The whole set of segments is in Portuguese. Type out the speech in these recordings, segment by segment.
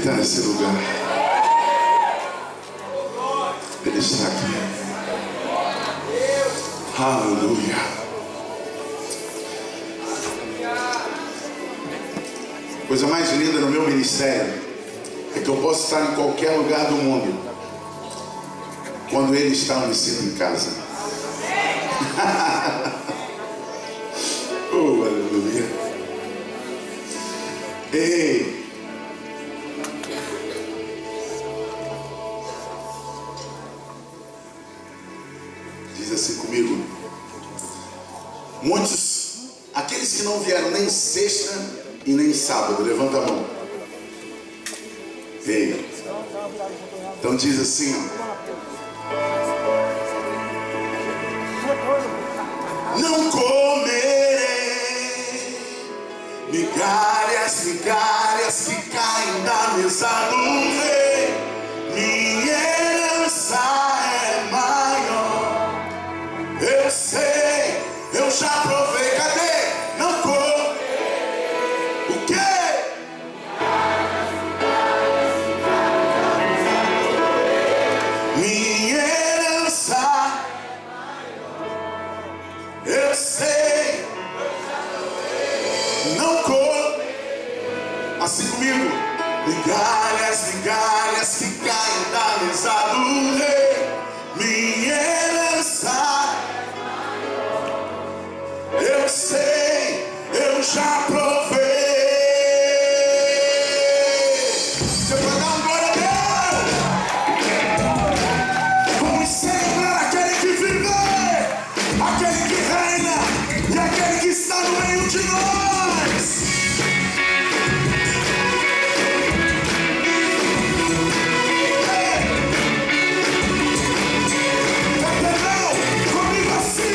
está nesse lugar. Ele está aqui. Aleluia. Coisa mais linda no meu ministério é que eu posso estar em qualquer lugar do mundo quando Ele está, eu me sinto em casa. Oh, aleluia. Ei, diz assim comigo: muitos, aqueles que não vieram nem sexta e nem sábado, levanta a mão. Ei, então diz assim, ó: não comerei migalhas, migalhas que caem da mesa do rei. Minha herança é maior. Eu sei, eu já provei. Cadê? Não comerei. O quê? Minha herança, eu sei, não come. Assim comigo: migalhas, migalhas que caem da mesa do rei. Minha herança, eu sei, eu já provei. Você pode dar um glória a Deus? Vamos celebrar aquele que vive, aquele que reina e aquele que está no meio de nós. Entendeu? Comigo assim.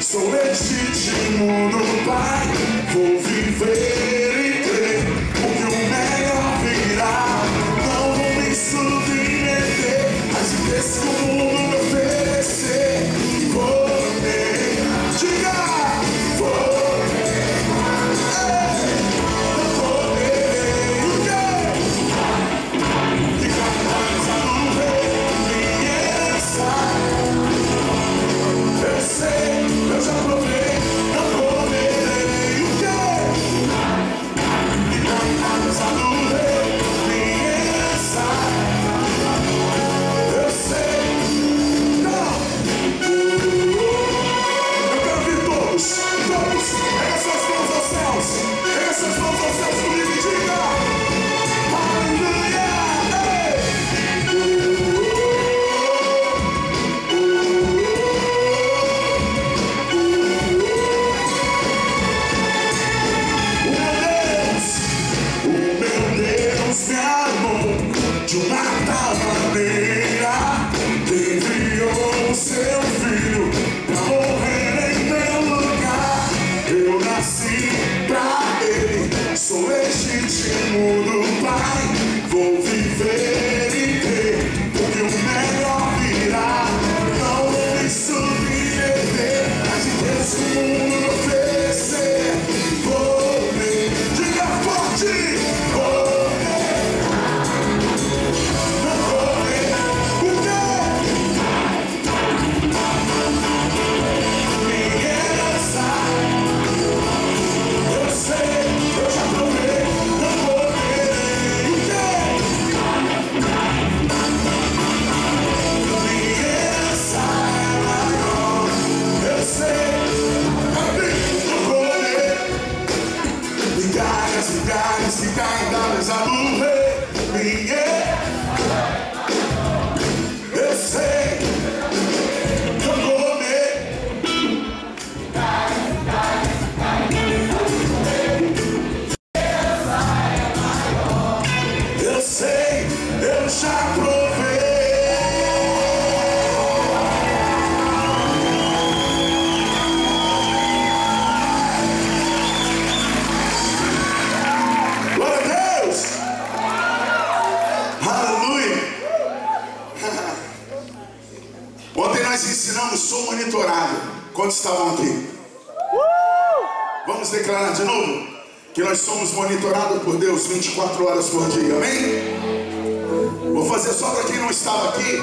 Sou legítimo no Pai, vou viver e crer, porque o melhor virá. Não vou me submeter às ideias que o mundo me oferecer. Vou negar, diga, vou negar, não comerei o quê? Fica na casa do rei, minha herança. Eu sei, eu já provei, não comerei o quê? ensinamos, sou monitorado. Quantos estavam aqui? Vamos declarar de novo que nós somos monitorados por Deus 24 horas por dia, amém? Vou fazer só para quem não estava aqui.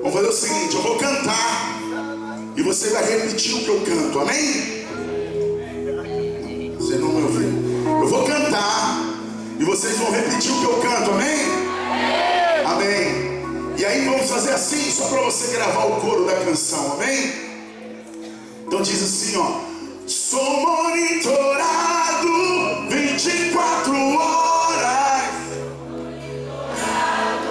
Vamos fazer o seguinte, eu vou cantar e você vai repetir o que eu canto, amém? Você não me ouviu? Eu vou cantar e vocês vão repetir o que eu canto, amém? Amém. E aí vamos fazer assim, só para você gravar o coro da canção, amém? Então diz assim, ó: sou monitorado 24 horas. Monitorado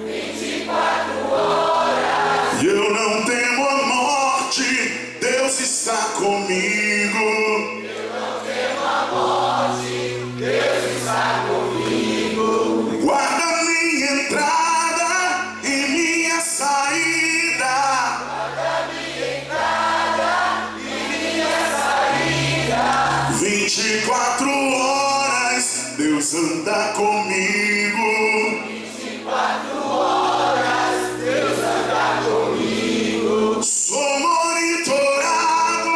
24 horas. E eu não temo a morte, Deus está comigo. Eu não temo a morte, Deus está comigo. Guarda minha entrada e minha saída. Guarda minha entrada e minha saída. 24 horas, Deus anda comigo. 24 horas, Deus anda comigo. Sou monitorado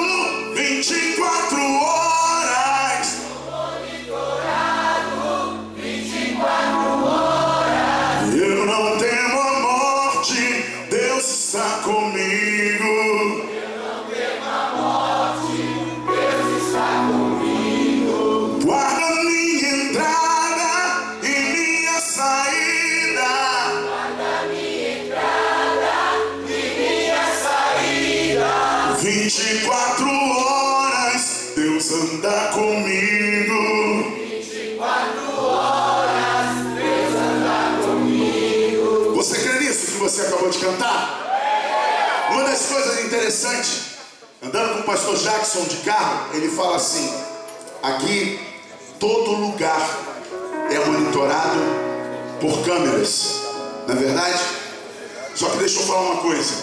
24 horas. Sou monitorado 24 horas. Eu não temo a morte, Deus está comigo. Eu não temo a morte, Deus está comigo. Guarda minha entrada e minha saída. Guarda minha entrada e minha saída. 24 horas, Deus anda comigo. 24 horas, Deus anda comigo. Você crê nisso que você acabou de cantar? Uma das coisas interessantes, andando com o pastor Jackson de carro, ele fala assim: aqui todo lugar é monitorado por câmeras, não é verdade? Só que deixa eu falar uma coisa: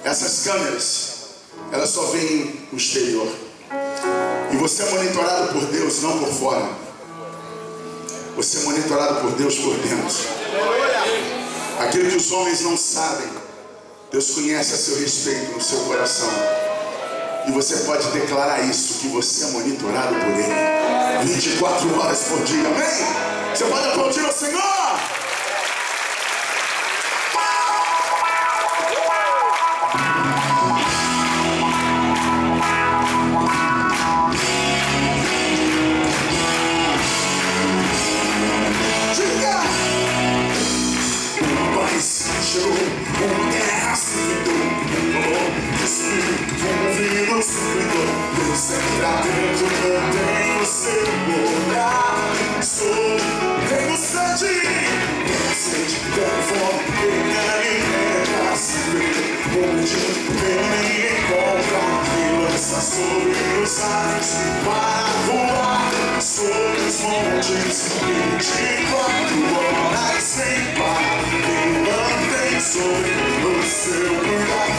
essas câmeras, elas só veem o exterior, e você é monitorado por Deus, não por fora. Você é monitorado por Deus por dentro. Aquilo que os homens não sabem, Deus conhece a seu respeito no seu coração. E você pode declarar isso, que você é monitorado por Ele 24 horas por dia, amém? Você pode aplaudir ao Senhor. Chegou uma guerra civil, Espírito movido supridor. Deus sempre atento, mantém o seu olhar. Sou renegociante, inocente, tem fome, ele alimenta. Onde vem e encontra, e lança sobre os ares para voar sobre os montes. 24 horas sem parar, sobre o seu lugar,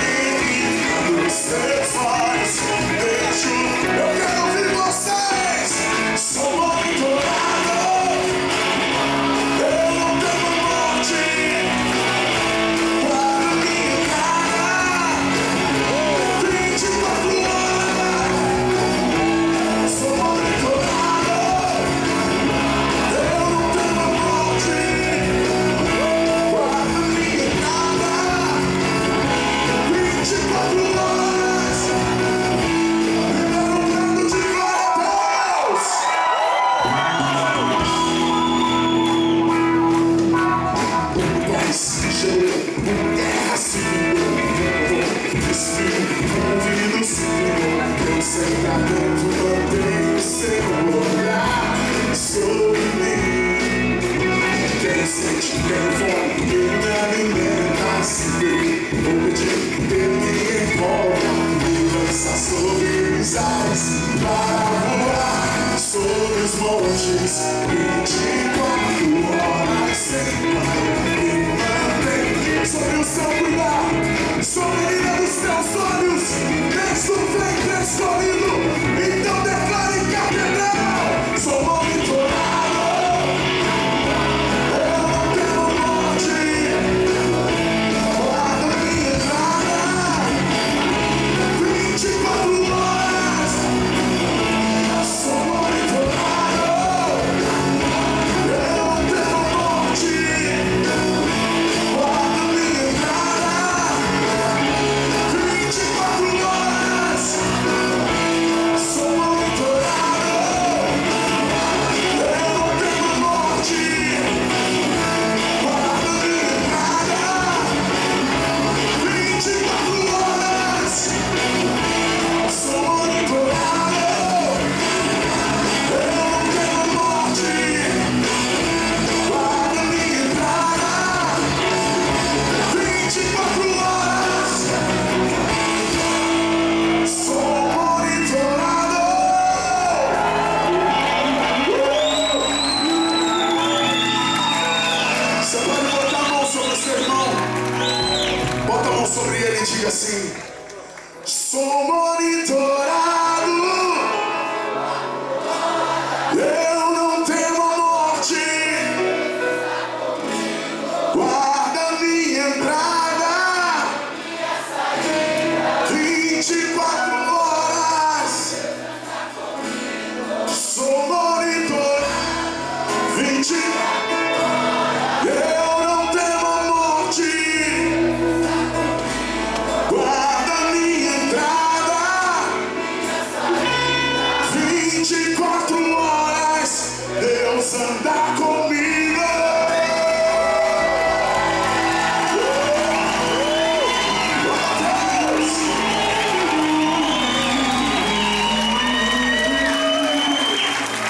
e nos teus olhos vejo. Eu quero ouvir vocês. Sou monitorado, eu não temo morte. Guarda minha entrada 24 horas. Sou monitorado, eu não temo morte. Sobre os ares para voar sobre os montes, 24 horas sem parar. E mantém sobre o seu cuidar, sobre a ilha dos teus olhos, desde o ventre escolhido. Então declare catedral, sou monitorado, eu não tenho morte. Guarda minha entrada diga assim: sou monitorado, eu não temo a morte, guarda minha entrada, 24 horas, sou monitorado, 24 horas, eu não temo a morte, guarda minha entrada, 24 horas, Deus anda comigo.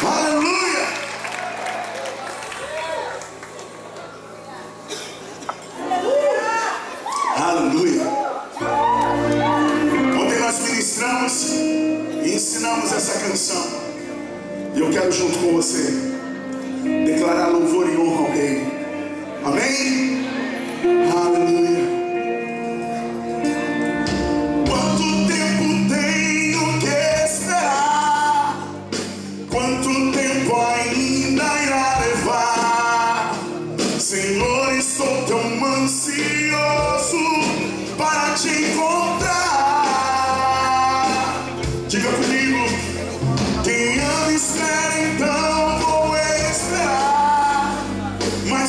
Aleluia! Aleluia! Ontem nós ministramos e ensinamos essa canção. E eu quero junto com você declarar louvor e honra ao Rei. Amém? Aleluia! Quanto tempo tenho que esperar? Quanto tempo ainda irá levar? Senhor, estou tão ansioso para te encontrar. Diga comigo: quem ama espera, então vou esperar. Mas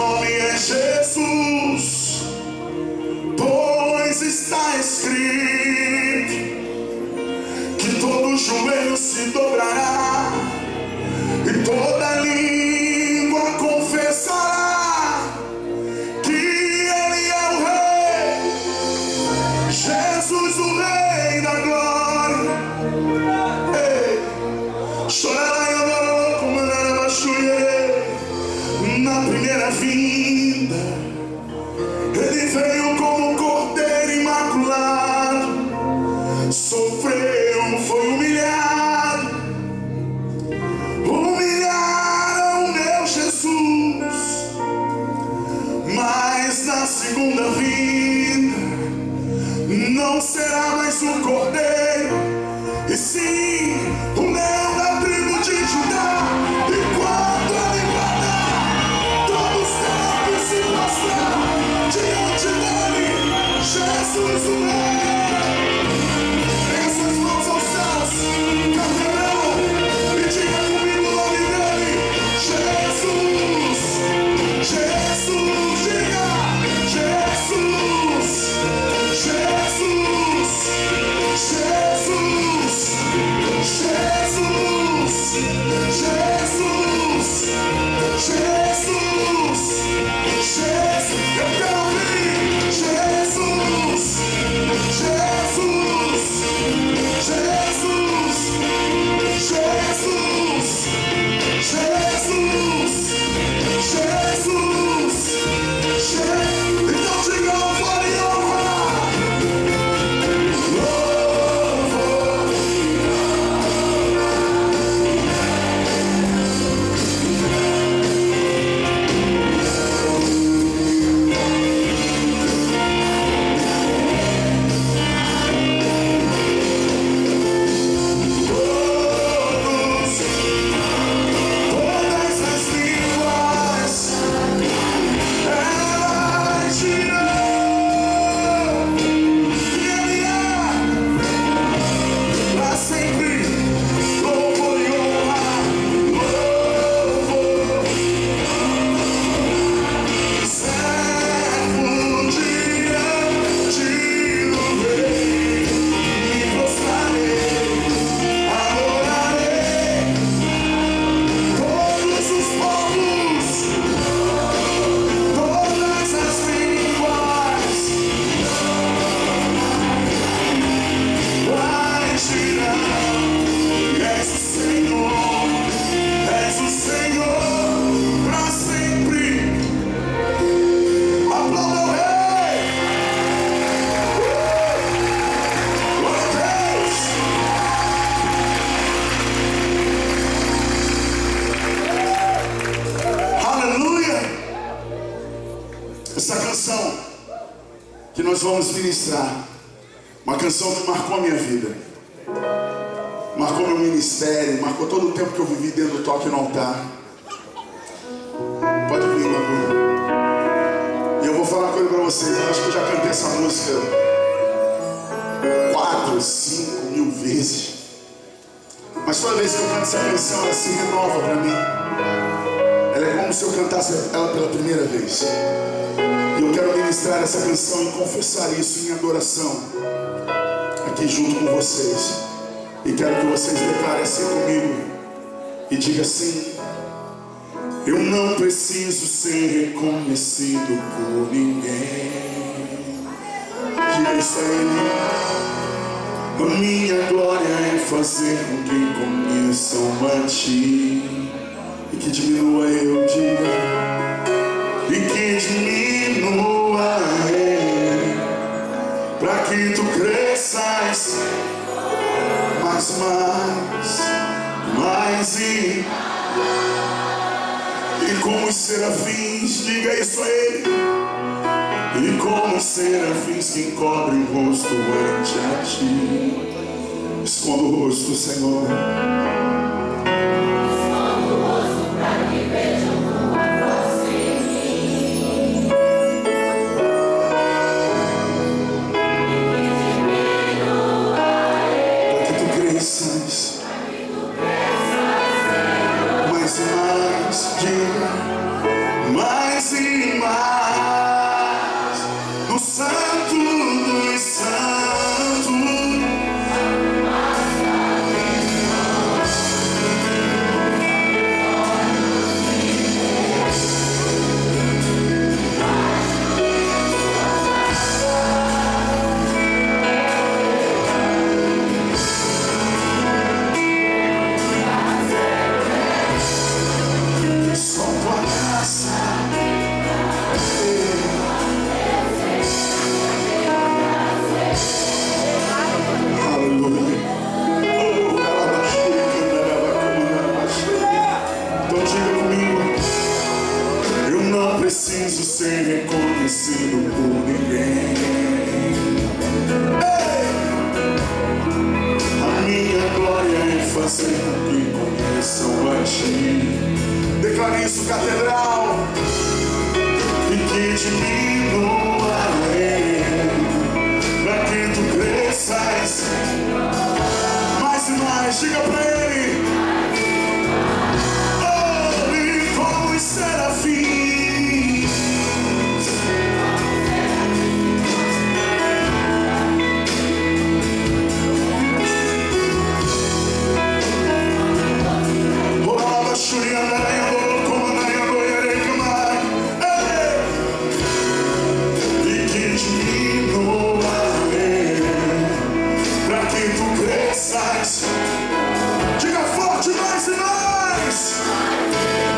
nome é Jesus, pois está escrito que todo joelho se dobrará e toda língua confessará que Ele é o Rei, Jesus, o Rei da glória. Na primeira vinda, Ele veio como um cordeiro imaculado, sofreu, foi humilhado, humilharam o meu Jesus. Mas na segunda vinda não será mais um cordeiro, e sim o leão da tribo de Judá. E quando Ele bradar, todos terão que se prostrar diante dele, Jesus o Rei. Pega suas mãos aos céus, Gabriel, e diga comigo o nome dele: Jesus, Jesus, diga Jesus, Jesus, Jesus, Jesus, Jesus, Jesus, Jesus, eu quero ouvir Jesus, Jesus, Jesus, Jesus, Jesus, Jesus, Jesus. Então diga louvor e honra. Que nós vamos ministrar, uma canção que marcou a minha vida, marcou meu ministério, marcou todo o tempo que eu vivi dentro do toque no altar. Pode vir, Magu. E eu vou falar uma coisa pra vocês. Eu acho que eu já cantei essa música 4, 5 mil vezes, mas toda vez que eu canto essa canção, ela se renova pra mim. Ela é como se eu cantasse ela pela primeira vez. E eu quero ministrar essa canção e confessar isso em adoração aqui junto com vocês. E quero que vocês declarem assim comigo e diga assim: eu não preciso ser reconhecido por ninguém. Diga isso a Ele. A minha glória é fazer com que conheçam a Ti e que diminua eu, diga, e que diminua Ele, para que Tu cresças mais e como os serafins, diga isso a Ele, e como os serafins que encobrem o rosto ante a Ti. Esconda o rosto, Senhor. Esconda o rosto para que vejam Tua face em mim. Para que Tu cresças mais e mais, diga, mais e ser reconhecido por ninguém. Ei! A minha glória é fazer com que conheçam a ti. Declare isso, catedral. E que diminua ele, para que tu cresças mais e mais. Diga pra ele: oh, e como os serafins, rolava churiana. Diga forte, mais e mais.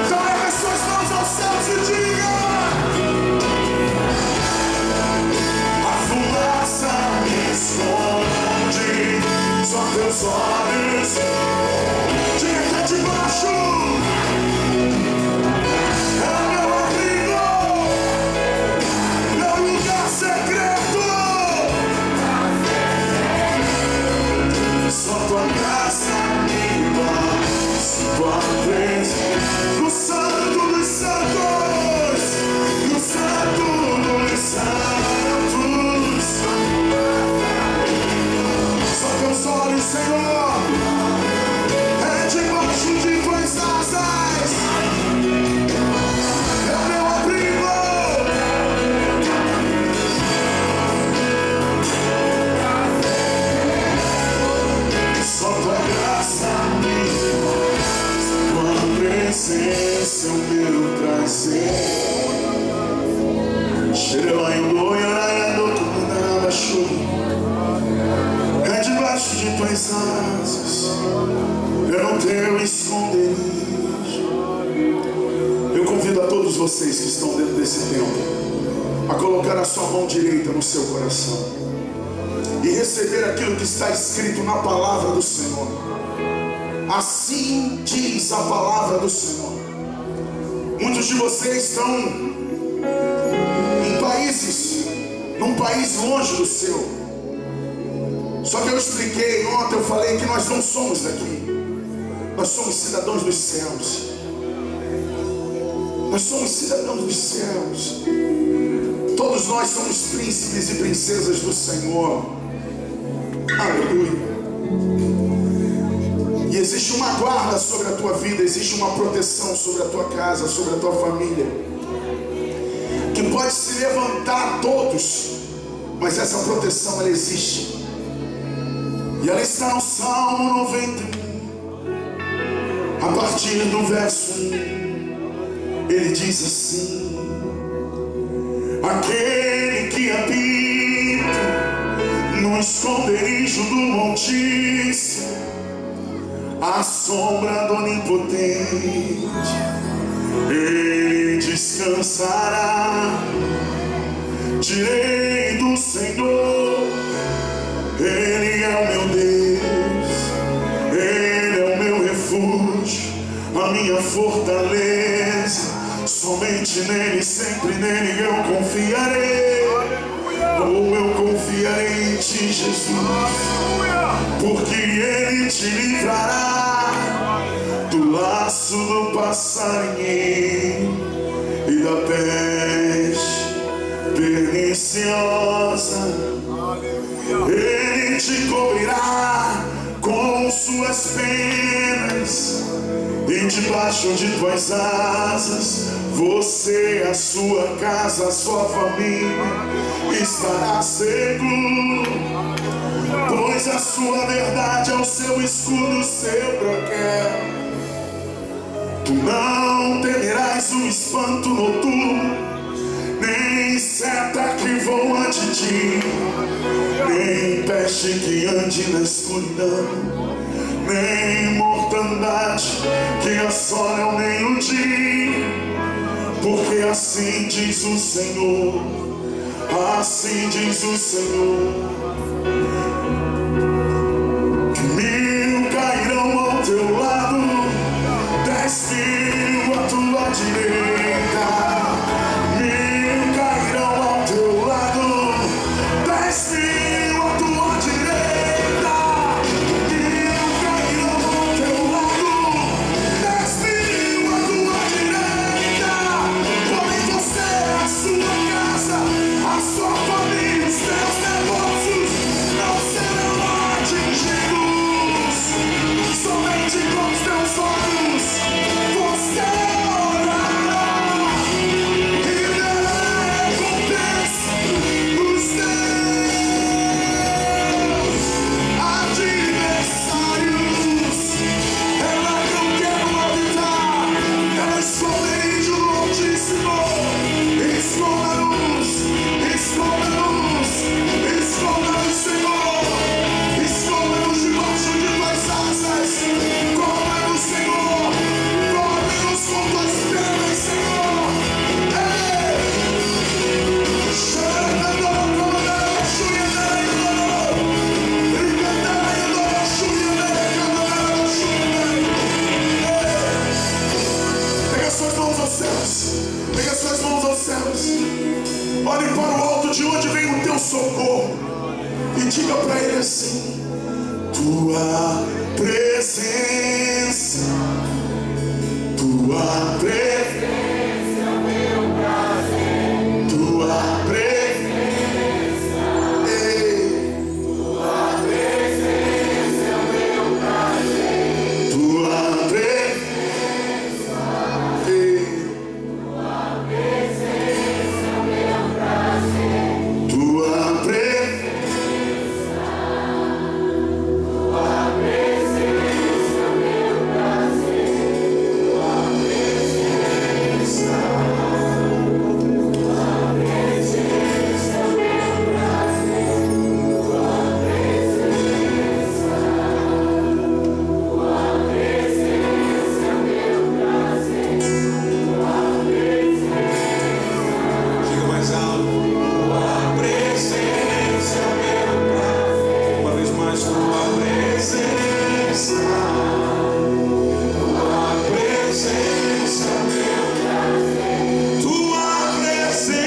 Então ergue as suas mãos aos céus e diga: a fumaça me esconde, só teus olhos. Diga que é de baixo. É meu abrigo, meu lugar secreto. Só tua graça me basta, tua presença no santo dos santos, no santo dos santos. Só teus olhos, Senhor, é debaixo de tuas asas, é meu abrigo. Só tua graça me basta, tua presença é o meu prazer. É debaixo de tuas asas, é no teu esconderijo. Eu convido a todos vocês que estão dentro desse templo a colocar a sua mão direita no seu coração e receber aquilo que está escrito na palavra do Senhor. Assim diz a palavra do Senhor. Muitos de vocês estão em países, num país longe do seu. Só que eu expliquei ontem, eu falei que nós não somos daqui. Nós somos cidadãos dos céus. Nós somos cidadãos dos céus. Todos nós somos príncipes e princesas do Senhor. Aleluia. E existe uma guarda sobre a tua vida, existe uma proteção sobre a tua casa, sobre a tua família, que pode se levantar a todos, mas essa proteção ela existe. E ela está no Salmo 91, a partir do verso 1. Ele diz assim: aquele que habita no esconderijo do Altíssimo, à sombra do Onipotente, ele descansará. Direi do Senhor, Ele é o meu Deus, Ele é o meu refúgio, a minha fortaleza. Somente nele, sempre nele eu confiarei. Ou eu confiarei em ti, Jesus, porque Ele te livrará do laço do passarinho e da peste perniciosa. Ele te cobrirá com suas penas, e debaixo de tuas asas você, a sua casa, a sua família estará seguro, pois a sua verdade é o seu escudo, o seu broquel. Tu não temerás o espanto noturno, nem seta que voa de ti, nem peste que ande na escuridão, nem mortandade que assola ao meio-dia. Porque assim diz o Senhor, assim diz o Senhor, que 1000 cairão ao teu lado, 10.000 à tua direita, 1000 Olhe para o alto de onde vem o teu socorro e diga para ele assim: tua presença, tua presença, meu prazer, tua presença, tua presença, meu prazer, tua presença, tua presença, meu prazer, tua presença, tua presença, meu prazer, tua presença, tua presença, meu prazer, tua presença, tua presença, meu prazer, tua presença. Diga mais alto. Tua presença, meu prazer. Uma vez mais, tua presença. Tua presença, meu prazer. Tua presença.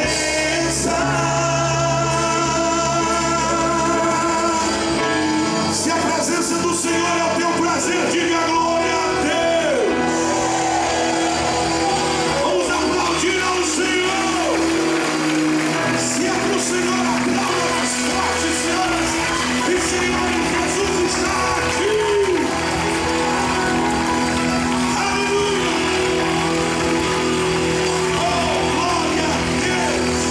Se a presença do Senhor é o teu prazer, diga glória a Deus. Vamos aplaudir ao Senhor. Se é para o Senhor, aplauda mais forte, senhoras e senhores. Jesus está aqui. Aleluia. Oh, glória a Deus.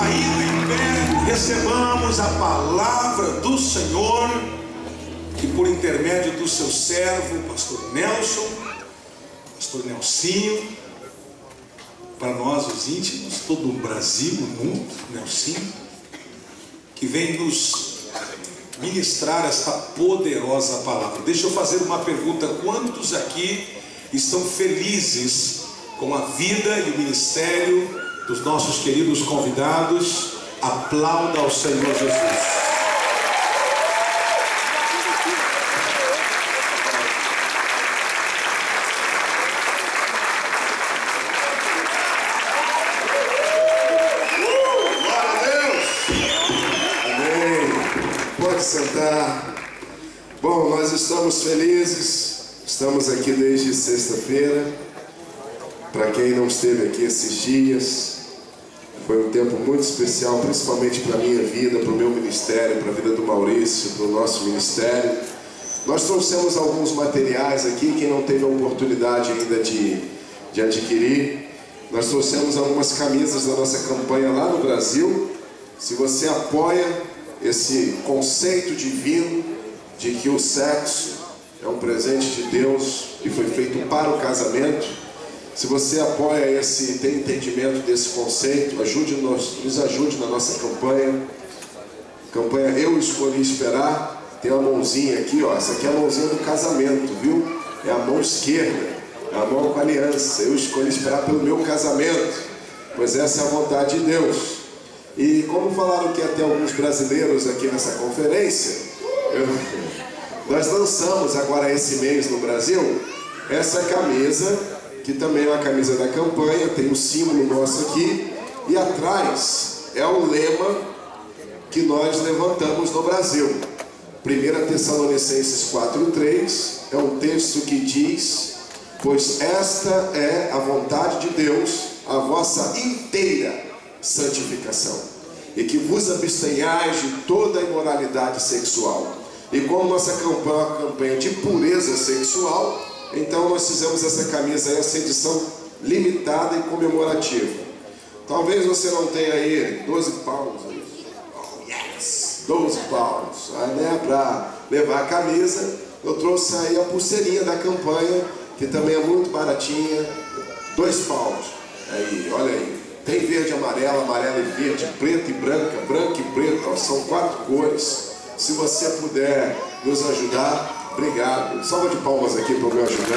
Ainda em pé, recebamos a palavra do Senhor, que por intermédio do seu servo, pastor Nelson, pastor Nelsinho, para nós os íntimos, todo o Brasil, o mundo, Nelsinho, que vem nos ministrar esta poderosa palavra. Deixa eu fazer uma pergunta: quantos aqui estão felizes com a vida e o ministério dos nossos queridos convidados? Aplauda ao Senhor Jesus. Glória a Deus. Amém. Pode sentar. Bom, nós estamos felizes. Estamos aqui desde sexta-feira. Para quem não esteve aqui esses dias, foi um tempo muito especial, principalmente para a minha vida, para o meu ministério, para a vida do Maurício, para o nosso ministério. Nós trouxemos alguns materiais aqui, quem não teve a oportunidade ainda de adquirir. Nós trouxemos algumas camisas da nossa campanha lá no Brasil. Se você apoia esse conceito divino de que o sexo é um presente de Deus que foi feito para o casamento, se você apoia tem entendimento desse conceito, nos ajude na nossa campanha. Campanha Eu Escolhi Esperar. Tem uma mãozinha aqui, ó. Essa aqui é a mãozinha do casamento, viu? É a mão esquerda, é a mão com aliança. Eu escolhi esperar pelo meu casamento, pois essa é a vontade de Deus. E como falaram que ia ter alguns brasileiros aqui nessa conferência, nós lançamos agora esse mês no Brasil essa camisa, que também é uma camisa da campanha, tem o símbolo nosso aqui, e atrás é o lema que nós levantamos no Brasil. 1 Tessalonicenses 4:3 é um texto que diz: pois esta é a vontade de Deus, a vossa inteira santificação, e que vos abstenhais de toda imoralidade sexual. E como nossa campanha é uma campanha de pureza sexual, então nós fizemos essa camisa, essa edição limitada e comemorativa. Talvez você não tenha aí 12 pounds, oh, yes, 12 pounds, né, para levar a camisa. Eu trouxe aí a pulseirinha da campanha, que também é muito baratinha, 2 pounds. Aí, olha aí, tem verde, amarelo, amarelo e verde, preto e branca, branco e preto, ó, são 4 cores. Se você puder nos ajudar, obrigado. Salva de palmas aqui para o meu ajudante.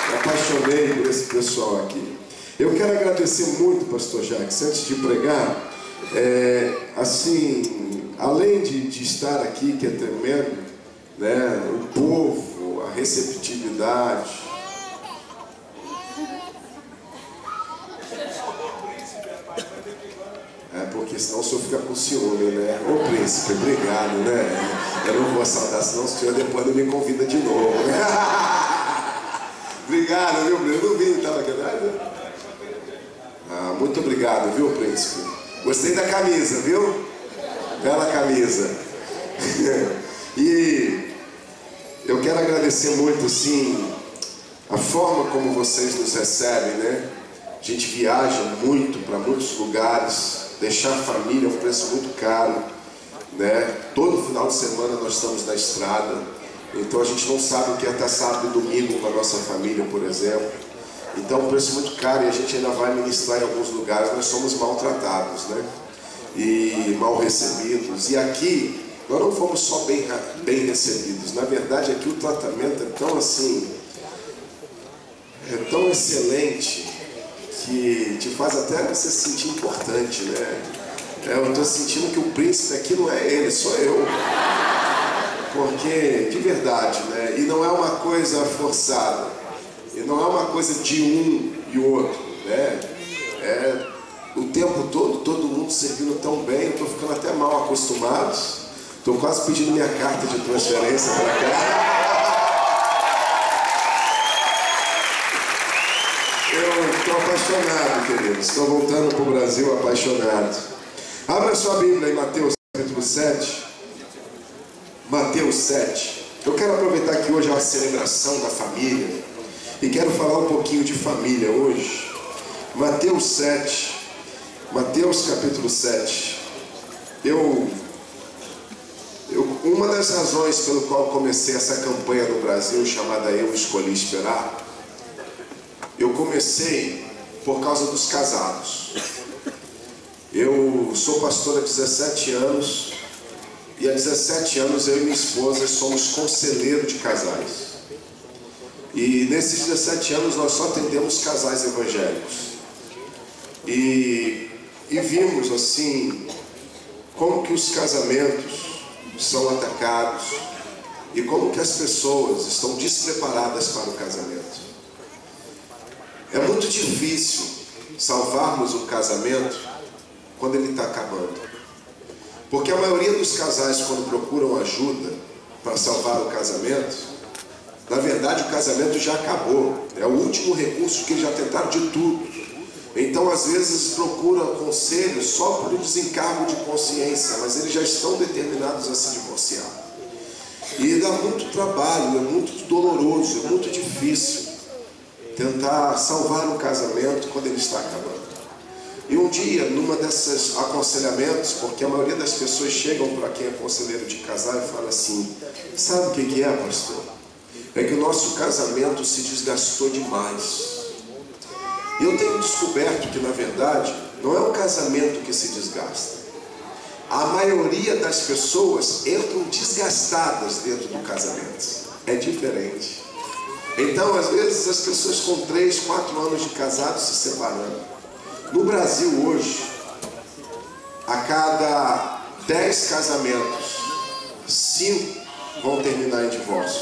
Me apaixonei por esse pessoal aqui. Eu quero agradecer muito, pastor Jacques, antes de pregar, assim, além de estar aqui, que é tremendo, né, o povo, a receptividade. Porque senão o senhor fica com ciúme, né? Ô príncipe, obrigado, né? Eu não vou saudar, senão o senhor depois não me convida de novo. Obrigado, viu, Bruno? Eu não vi, estava aqui, né? Muito obrigado, viu, príncipe? Gostei da camisa, viu? Bela camisa. E eu quero agradecer muito, sim, a forma como vocês nos recebem, né? A gente viaja muito para muitos lugares. Deixar a família é um preço muito caro, né? Todo final de semana nós estamos na estrada, então a gente não sabe o que é estar sábado e domingo com a nossa família, por exemplo. Então é um preço muito caro e a gente ainda vai ministrar em alguns lugares. Nós somos maltratados, né? E mal recebidos. E aqui nós não fomos só bem recebidos. Na verdade, aqui o tratamento é tão assim, é tão excelente, que te faz até você se sentir importante, né? Eu estou sentindo que o príncipe aqui não é ele, sou eu. Porque, de verdade, né? E não é uma coisa forçada. E não é uma coisa de um e outro, né? É o tempo todo mundo servindo tão bem. Eu estou ficando até mal acostumado. Estou quase pedindo minha carta de transferência para cá. Eu estou apaixonado, queridos. Estou voltando para o Brasil apaixonado. Abra sua Bíblia em Mateus capítulo 7. Mateus 7. Eu quero aproveitar que hoje é uma celebração da família e quero falar um pouquinho de família hoje. Mateus 7. Mateus capítulo 7. Uma das razões pelo qual comecei essa campanha no Brasil chamada Eu Escolhi Esperar, eu comecei por causa dos casados. Eu sou pastor há 17 anos e há 17 anos eu e minha esposa somos conselheiros de casais. E nesses 17 anos nós só atendemos casais evangélicos. E vimos assim como que os casamentos são atacados e como que as pessoas estão despreparadas para o casamento. É muito difícil salvarmos um casamento quando ele está acabando. Porque a maioria dos casais, quando procuram ajuda para salvar o casamento, na verdade o casamento já acabou. É o último recurso que eles já tentaram de tudo. Então às vezes procuram conselho só por desencargo de consciência, mas eles já estão determinados a se divorciar. E dá muito trabalho, é muito doloroso, é muito difícil tentar salvar um casamento quando ele está acabando. E um dia, numa desses aconselhamentos, porque a maioria das pessoas chegam para quem é conselheiro de casal e fala assim: sabe o que é, pastor? É que o nosso casamento se desgastou demais. E eu tenho descoberto que, na verdade, não é o casamento que se desgasta. A maioria das pessoas entram desgastadas dentro do casamento. É diferente. Então, às vezes, as pessoas com 3, 4 anos de casado se separando. No Brasil, hoje, a cada 10 casamentos, 5 vão terminar em divórcio.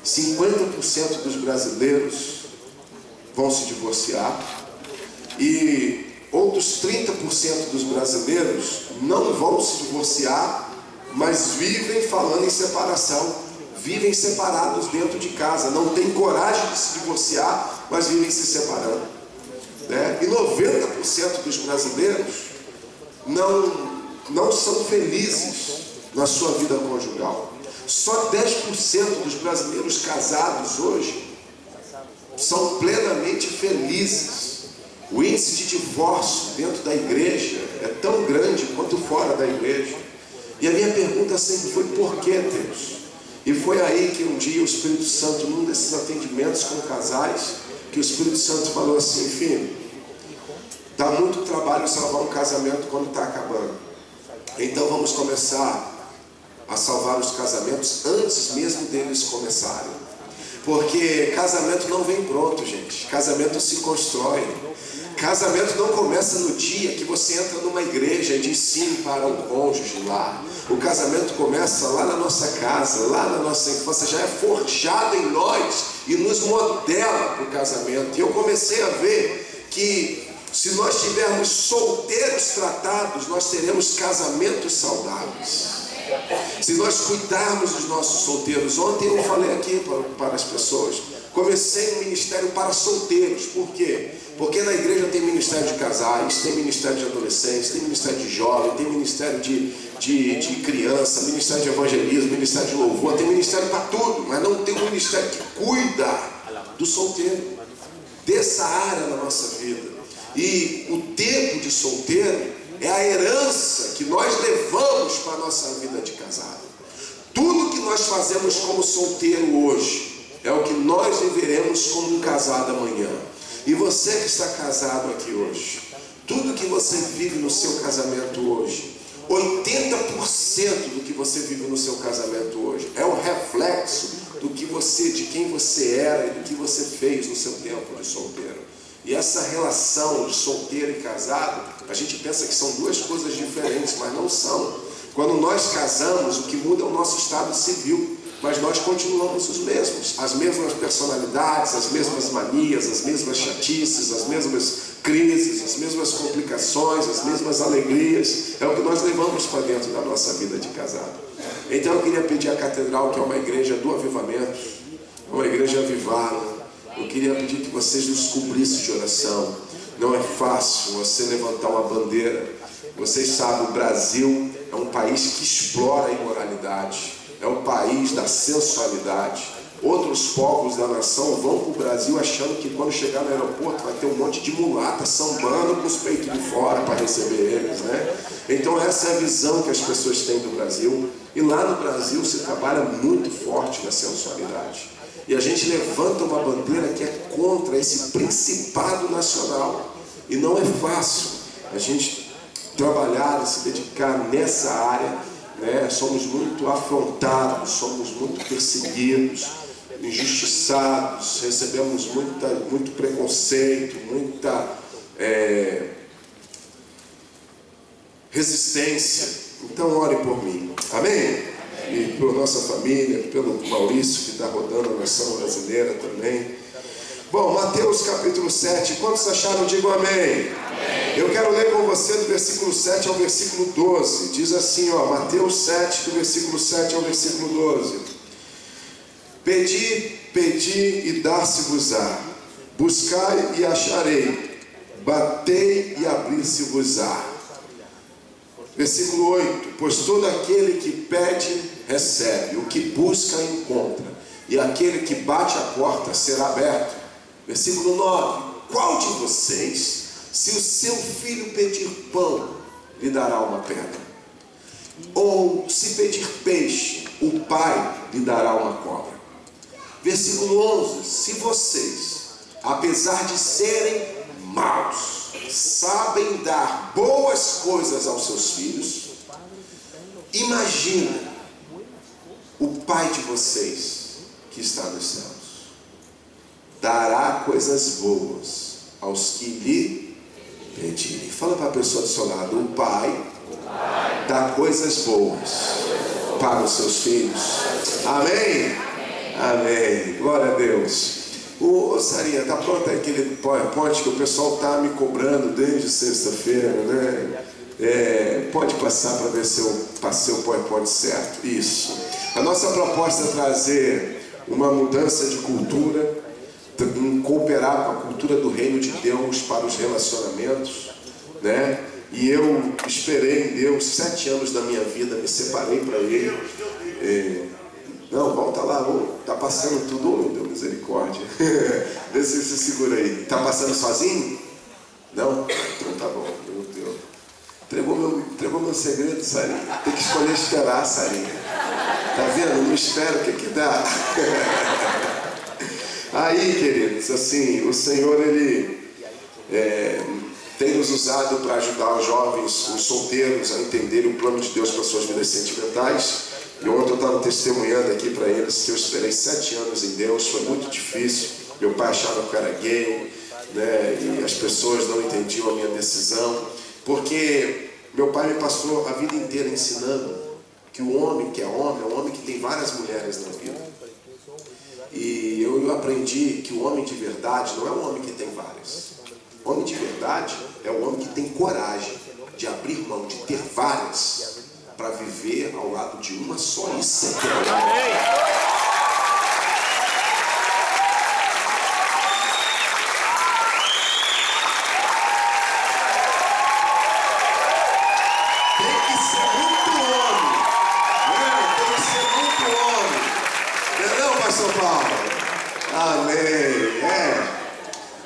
50% dos brasileiros vão se divorciar. E outros 30% dos brasileiros não vão se divorciar, mas vivem falando em separação. Vivem separados dentro de casa, não têm coragem de se divorciar, mas vivem se separando, né? E 90% dos brasileiros não são felizes na sua vida conjugal. Só 10% dos brasileiros casados hoje são plenamente felizes. O índice de divórcio dentro da igreja é tão grande quanto fora da igreja. E a minha pergunta sempre foi: por que, Deus? E foi aí que um dia o Espírito Santo, num desses atendimentos com casais, que o Espírito Santo falou assim: filho, dá muito trabalho salvar um casamento quando está acabando. Então vamos começar a salvar os casamentos antes mesmo deles começarem. Porque casamento não vem pronto, gente. Casamento se constrói. Casamento não começa no dia que você entra numa igreja e diz sim para um cônjuge lá. O casamento começa lá na nossa casa, lá na nossa infância, já é forjado em nós e nos modela para o casamento. E eu comecei a ver que se nós tivermos solteiros tratados, nós teremos casamentos saudáveis. Se nós cuidarmos dos nossos solteiros, ontem eu falei aqui para as pessoas, comecei um ministério para solteiros. Por quê? Porque na igreja tem ministério de casais, tem ministério de adolescentes, tem ministério de jovem, tem ministério de criança, ministério de evangelismo, ministério de louvor, tem ministério para tudo, mas não tem um ministério que cuida do solteiro, dessa área na nossa vida. E o tempo de solteiro é a herança que nós levamos para a nossa vida de casado. Tudo que nós fazemos como solteiro hoje é o que nós viveremos como um casado amanhã. E você que está casado aqui hoje, tudo que você vive no seu casamento hoje, 80% do que você vive no seu casamento hoje é o reflexo de quem você era e do que você fez no seu tempo de solteiro. E essa relação de solteiro e casado, a gente pensa que são duas coisas diferentes, mas não são. Quando nós casamos, o que muda é o nosso estado civil, mas nós continuamos os mesmos, as mesmas personalidades, as mesmas manias, as mesmas chatices, as mesmas crises, as mesmas complicações, as mesmas alegrias, é o que nós levamos para dentro da nossa vida de casado. Então eu queria pedir à Catedral, que é uma igreja do avivamento, uma igreja avivada, eu queria pedir que vocês nos cobrissem de oração. Não é fácil você levantar uma bandeira. Vocês sabem, o Brasil é um país que explora a imoralidade, é um país da sensualidade. Outros povos da nação vão para o Brasil achando que quando chegar no aeroporto vai ter um monte de mulata sambando com os peitos de fora para receber eles, né? Então essa é a visão que as pessoas têm do Brasil. E lá no Brasil se trabalha muito forte na sensualidade. E a gente levanta uma bandeira que é contra esse principado nacional. E não é fácil a gente trabalhar e se dedicar nessa área, né? Somos muito afrontados, somos muito perseguidos, injustiçados, recebemos muito preconceito, muita resistência. Então ore por mim, amém? E pela nossa família, pelo Maurício que está rodando a nação brasileira também. Bom, Mateus capítulo 7, quantos acharam? Digam amém. Amém. Eu quero ler com você do versículo 7 ao versículo 12. Diz assim, ó, Mateus 7, do versículo 7 ao versículo 12. Pedi, pedi e dar-se-vos-á. Buscai e acharei. Batei e abrir-se-vos-á. Versículo 8. Pois todo aquele que pede, recebe. O que busca, encontra. E aquele que bate a porta, será aberto. Versículo 9. Qual de vocês, se o seu filho pedir pão, lhe dará uma pedra? Ou se pedir peixe, o pai lhe dará uma cobra? Versículo 11. Se vocês, apesar de serem maus, sabem dar boas coisas aos seus filhos, imagina o Pai de vocês que está nos céus dará coisas boas aos que lhe pedirem. Fala para a pessoa do seu lado, o Pai dá coisas boas para os seus filhos. Amém? Amém. Glória a Deus. Ô Sarinha, está pronto aquele PowerPoint que o pessoal está me cobrando desde sexta-feira, né? Pode passar para ver se eu passei o PowerPoint certo. Isso. A nossa proposta é trazer uma mudança de cultura, cooperar com a cultura do reino de Deus para os relacionamentos, né? E eu esperei em Deus 7 anos da minha vida, me separei para Ele. Não, volta lá, tá passando tudo, oh, meu Deus, misericórdia. Vê se você segura aí. Tá passando sozinho? Não? Então tá bom, meu Deus. Entregou meu segredo, Sarinha. Tem que escolher esperar, Sarinha. Tá vendo? Não espera, o que dá? Aí, queridos, assim, o Senhor, Ele tem nos usado para ajudar os jovens, os solteiros, a entenderem o plano de Deus para suas vidas sentimentais. E ontem eu estava testemunhando aqui para eles que eu esperei 7 anos em Deus, foi muito difícil. Meu pai achava que eu era gay, né? E as pessoas não entendiam a minha decisão, porque meu pai me passou a vida inteira ensinando que o homem que é um homem que tem várias mulheres na vida. E eu aprendi que o homem de verdade não é um homem que tem várias. O homem de verdade é o homem que tem coragem de abrir mão, de ter várias, para viver ao lado de uma só e ser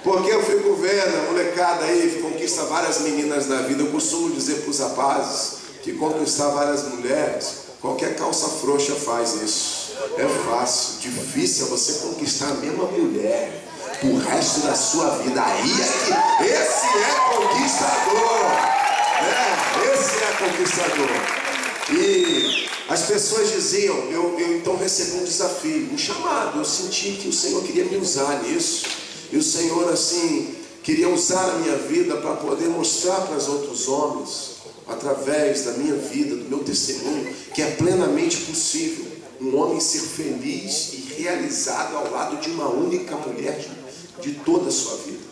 Porque eu fico vendo a molecada aí conquista várias meninas na vida. Eu costumo dizer para os rapazes que conquistar várias mulheres, qualquer calça frouxa faz isso. É fácil. Difícil é você conquistar a mesma mulher pro resto da sua vida. Aí é que esse é conquistador, né? Esse é conquistador. E as pessoas diziam, eu então recebi um desafio, um chamado. Eu senti que o Senhor queria me usar nisso. E o Senhor, assim, queria usar a minha vida para poder mostrar para os outros homens, através da minha vida, do meu testemunho, que é plenamente possível um homem ser feliz e realizado ao lado de uma única mulher de toda a sua vida.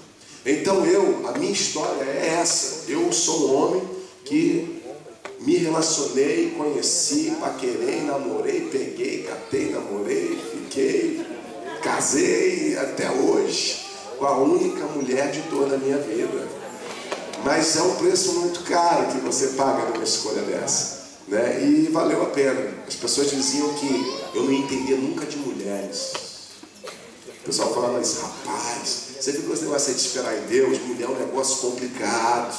Então a minha história é essa. Eu sou um homem que me relacionei, conheci, paquerei, namorei, peguei, catei, namorei, fiquei, casei até hoje com a única mulher de toda a minha vida. Mas é um preço muito caro que você paga numa escolha dessa, né? E valeu a pena. As pessoas diziam que eu não entendia nunca de mulheres. O pessoal falava, mas rapaz, você viu que esse negócio de esperar em Deus? Mulher é um negócio complicado.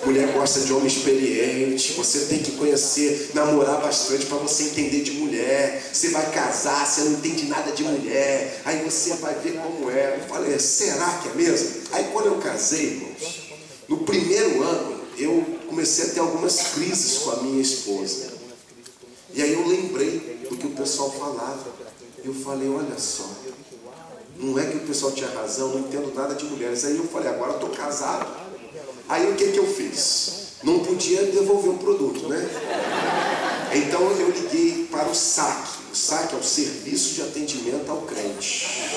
Mulher gosta de homem experiente. Você tem que conhecer, namorar bastante para você entender de mulher. Você vai casar, você não entende nada de mulher. Aí você vai ver como é. Eu falei, será que é mesmo? Aí quando eu casei, irmãos, no primeiro ano, eu comecei a ter algumas crises com a minha esposa. E aí eu lembrei do que o pessoal falava. Eu falei, olha só, não é que o pessoal tinha razão, não entendo nada de mulheres. Aí eu falei, agora eu estou casado. Aí o que eu fiz? Não podia devolver o produto, né? Então eu liguei para o SAC. O SAC é o Serviço de Atendimento ao Crente.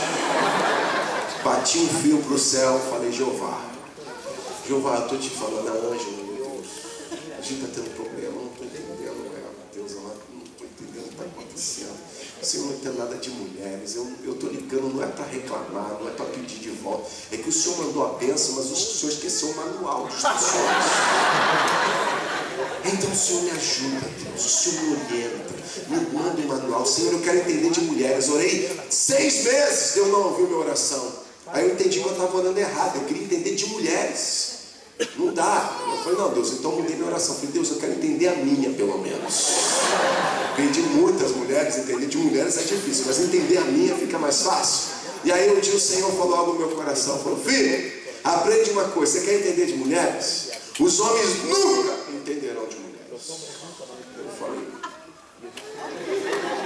Bati um fio para o céu, falei, Jeová, eu estou te falando, a Ângela, meu Deus, a gente está tendo problema, eu não estou entendendo, Deus, eu não estou entendendo o que está acontecendo. Se eu não entendo nada de mulheres, eu estou ligando, não é para reclamar, não é para pedir de volta. É que o Senhor mandou a bênção, mas o Senhor esqueceu o manual de instruções. Então o Senhor me ajuda, Deus, o Senhor me orienta, me manda um manual. Senhor, eu quero entender de mulheres. Orei 6 meses, Deus não ouviu minha oração. Aí eu entendi que eu estava orando errado, eu queria entender de mulheres. Não dá. Eu falei, não, Deus, então eu mudei minha oração. Eu falei, Deus, eu quero entender a minha, pelo menos. Entendi muitas mulheres, entender de mulheres é difícil, mas entender a minha fica mais fácil. E aí um dia o Senhor falou algo no meu coração, falou, filho, aprende uma coisa, você quer entender de mulheres? Os homens nunca entenderão de mulheres. Eu falei,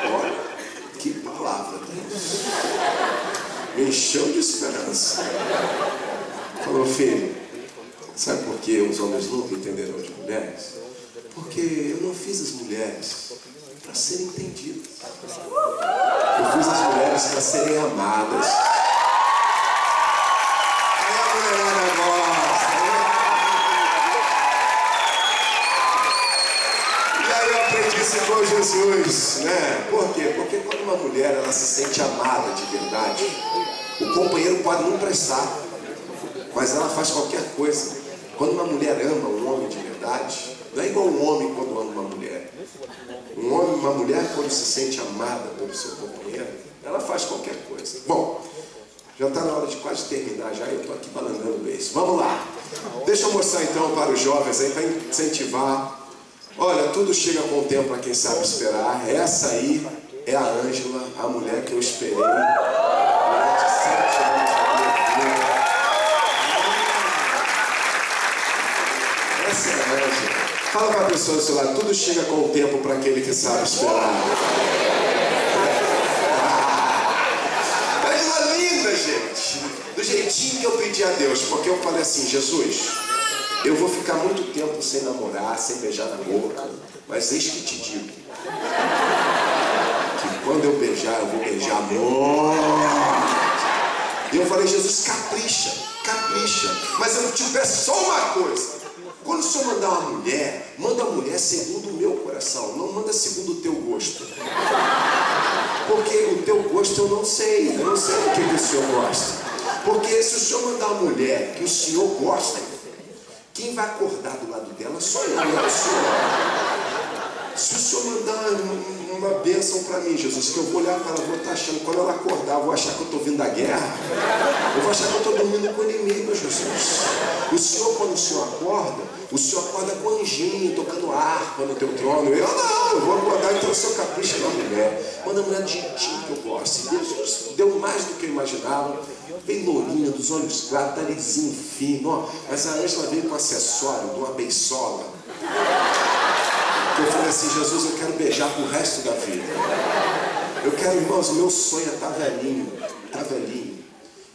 olha, que palavra, Deus. Me encheu de esperança. Falou, filho, sabe por que os homens nunca entenderão de mulheres? Porque eu não fiz as mulheres para serem entendidas. Eu fiz as mulheres para serem amadas. Aí a mulherada gosta, né? E aí eu aprendi isso com Jesus, né? Por quê? Porque quando uma mulher ela se sente amada de verdade, o companheiro pode não prestar, mas ela faz qualquer coisa. Quando uma mulher ama um homem de verdade, não é igual um homem quando ama uma mulher. Um homem, uma mulher, quando se sente amada pelo seu companheiro, ela faz qualquer coisa. Bom, já está na hora de quase terminar já, eu estou aqui balançando isso. Vamos lá. Deixa eu mostrar então para os jovens aí, para incentivar. Olha, tudo chega com o tempo para quem sabe esperar. Essa aí é a Ângela, a mulher que eu esperei durante 7 anos da minha vida. Essa é a Ângela. Fala para a pessoa do seu lado, tudo chega com o tempo para aquele que sabe esperar. Ângela linda, gente. Do jeitinho que eu pedi a Deus, porque eu falei assim: Jesus, eu vou ficar muito tempo sem namorar, sem beijar na boca, mas eis que te digo que quando eu beijar, eu vou beijar muito. E eu falei: Jesus, capricha, capricha, mas eu te peço só uma coisa: quando o Senhor mandar uma mulher, manda a mulher segundo o meu coração, não manda segundo o teu gosto. Porque o teu gosto eu não sei do que o Senhor gosta. Porque se o Senhor mandar uma mulher que o Senhor gosta, quem vai acordar do lado dela sou eu, não é o Senhor. Se o Senhor mandar uma bênção para mim, Jesus, que eu vou olhar para ela, vou estar achando, quando ela acordar, eu vou achar que eu estou vindo da guerra, eu vou achar que eu estou dormindo com o inimigo, Jesus. O Senhor, quando o Senhor acorda com um anjinho tocando harpa no teu trono. Eu não, eu vou acordar, então o Senhor capricha na mulher. Manda a mulher do jeitinho que eu gosto. E Deus deu mais do que eu imaginava. Bem lourinha, dos olhos claros, narizinho fino, ó. Mas a Ângela veio com acessório de uma beisola. Eu falei assim: Jesus, eu quero beijar pro resto da vida. Eu quero, irmãos, o meu sonho é estar velhinho,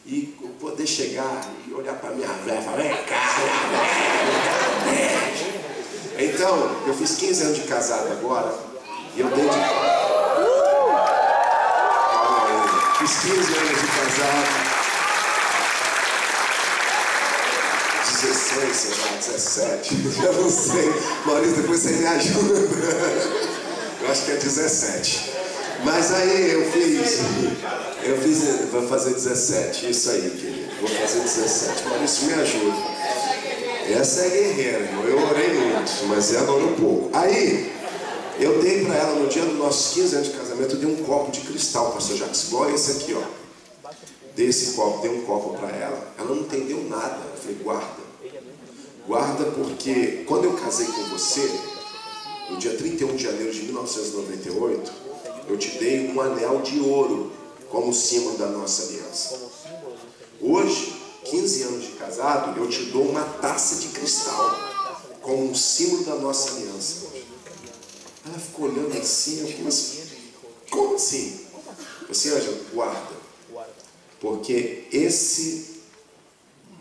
e poder chegar e olhar para minha velha e falar: vem cá, então, eu fiz 15 anos de casado agora, e eu dei de... Fiz 15 anos de casado. 16, sei lá, 17, já não sei. Maurício, depois você me ajuda. Eu acho que é 17. Mas aí eu fiz, vou fazer 17, isso aí, querido. Vou fazer 17. Maurício, me ajuda. Essa é guerreira, irmão. Eu orei muito, mas ela orou pouco. Aí, eu dei para ela, no dia dos nossos 15 anos de casamento, eu dei um copo de cristal, pastor Jacques, igual esse aqui, ó. Dei esse copo, dei um copo para ela. Ela não entendeu nada. Eu falei: guarda. Guarda, porque quando eu casei com você, no dia 31 de janeiro de 1998, eu te dei um anel de ouro como símbolo da nossa aliança. Hoje, 15 anos de casado, eu te dou uma taça de cristal como um símbolo da nossa aliança. Ela ficou olhando assim, eu falei assim: como assim? Você, Ângela, guarda, porque esse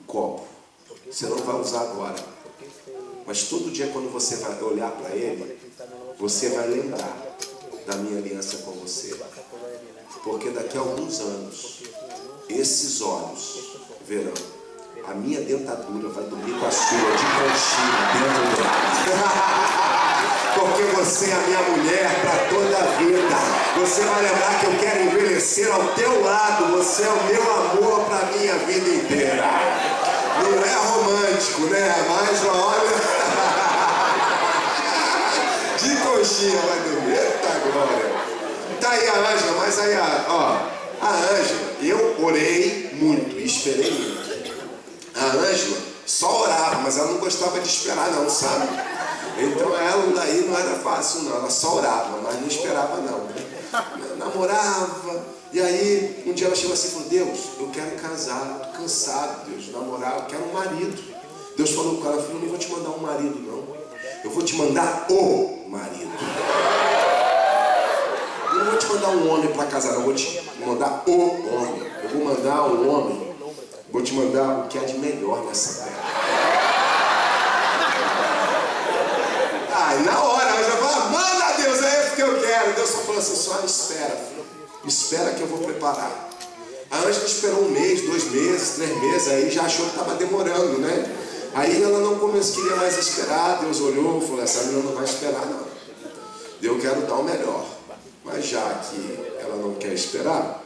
copo você não vai usar agora, mas todo dia quando você vai olhar para ele, você vai lembrar da minha aliança com você. Porque daqui a alguns anos, esses olhos verão a minha dentadura vai dormir com a sua de conchinha dentro do lado. Porque você é a minha mulher para toda a vida. Você vai lembrar que eu quero envelhecer ao teu lado. Você é o meu amor para a minha vida inteira. Não é romântico, né? Mas olha, de conchinha vai dormir. Eita glória. Tá aí a Ângela, mas aí a Ângela, eu orei muito e esperei muito. A Ângela só orava, mas ela não gostava de esperar não, sabe? Então ela daí não era fácil não, ela só orava, mas não esperava não. Namorava, e aí um dia ela chegou assim e falou: Deus, eu quero casar, estou cansado, Deus, de namorar, eu quero um marido. Deus falou com ela: filho, eu não vou te mandar um marido não, eu vou te mandar o marido. Eu não vou te mandar um homem para casar, não, eu vou te mandar o homem. Eu vou mandar um homem, vou te mandar o que há de melhor nessa terra. Ai, na hora, eu já falo: manda Deus, é isso que eu quero. Deus só falou assim: só espera, filho. Espera que eu vou preparar. A Ângela esperou 1 mês, 2 meses, 3 meses, aí já achou que estava demorando, né? Aí ela não queria mais esperar. Deus olhou e falou: essa menina não vai esperar não. Eu quero dar o melhor. Mas já que ela não quer esperar,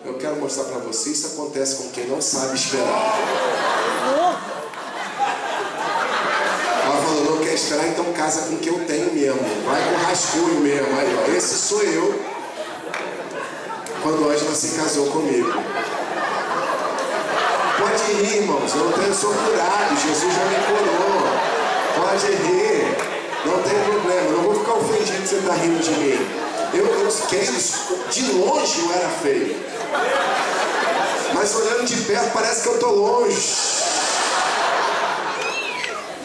eu quero mostrar para você, isso acontece com quem não sabe esperar. Ela falou: não quer esperar, então casa com o que eu tenho mesmo. Vai com rascunho mesmo. Aí, ó, esse sou eu. Quando a Ângela se casou comigo. Pode rir, irmãos. Eu sou curado. Jesus já me curou. Pode rir. Não tem problema. Não vou ficar ofendido que você está rindo de mim. Queridos, de longe eu era feio. Mas olhando de perto parece que eu estou longe.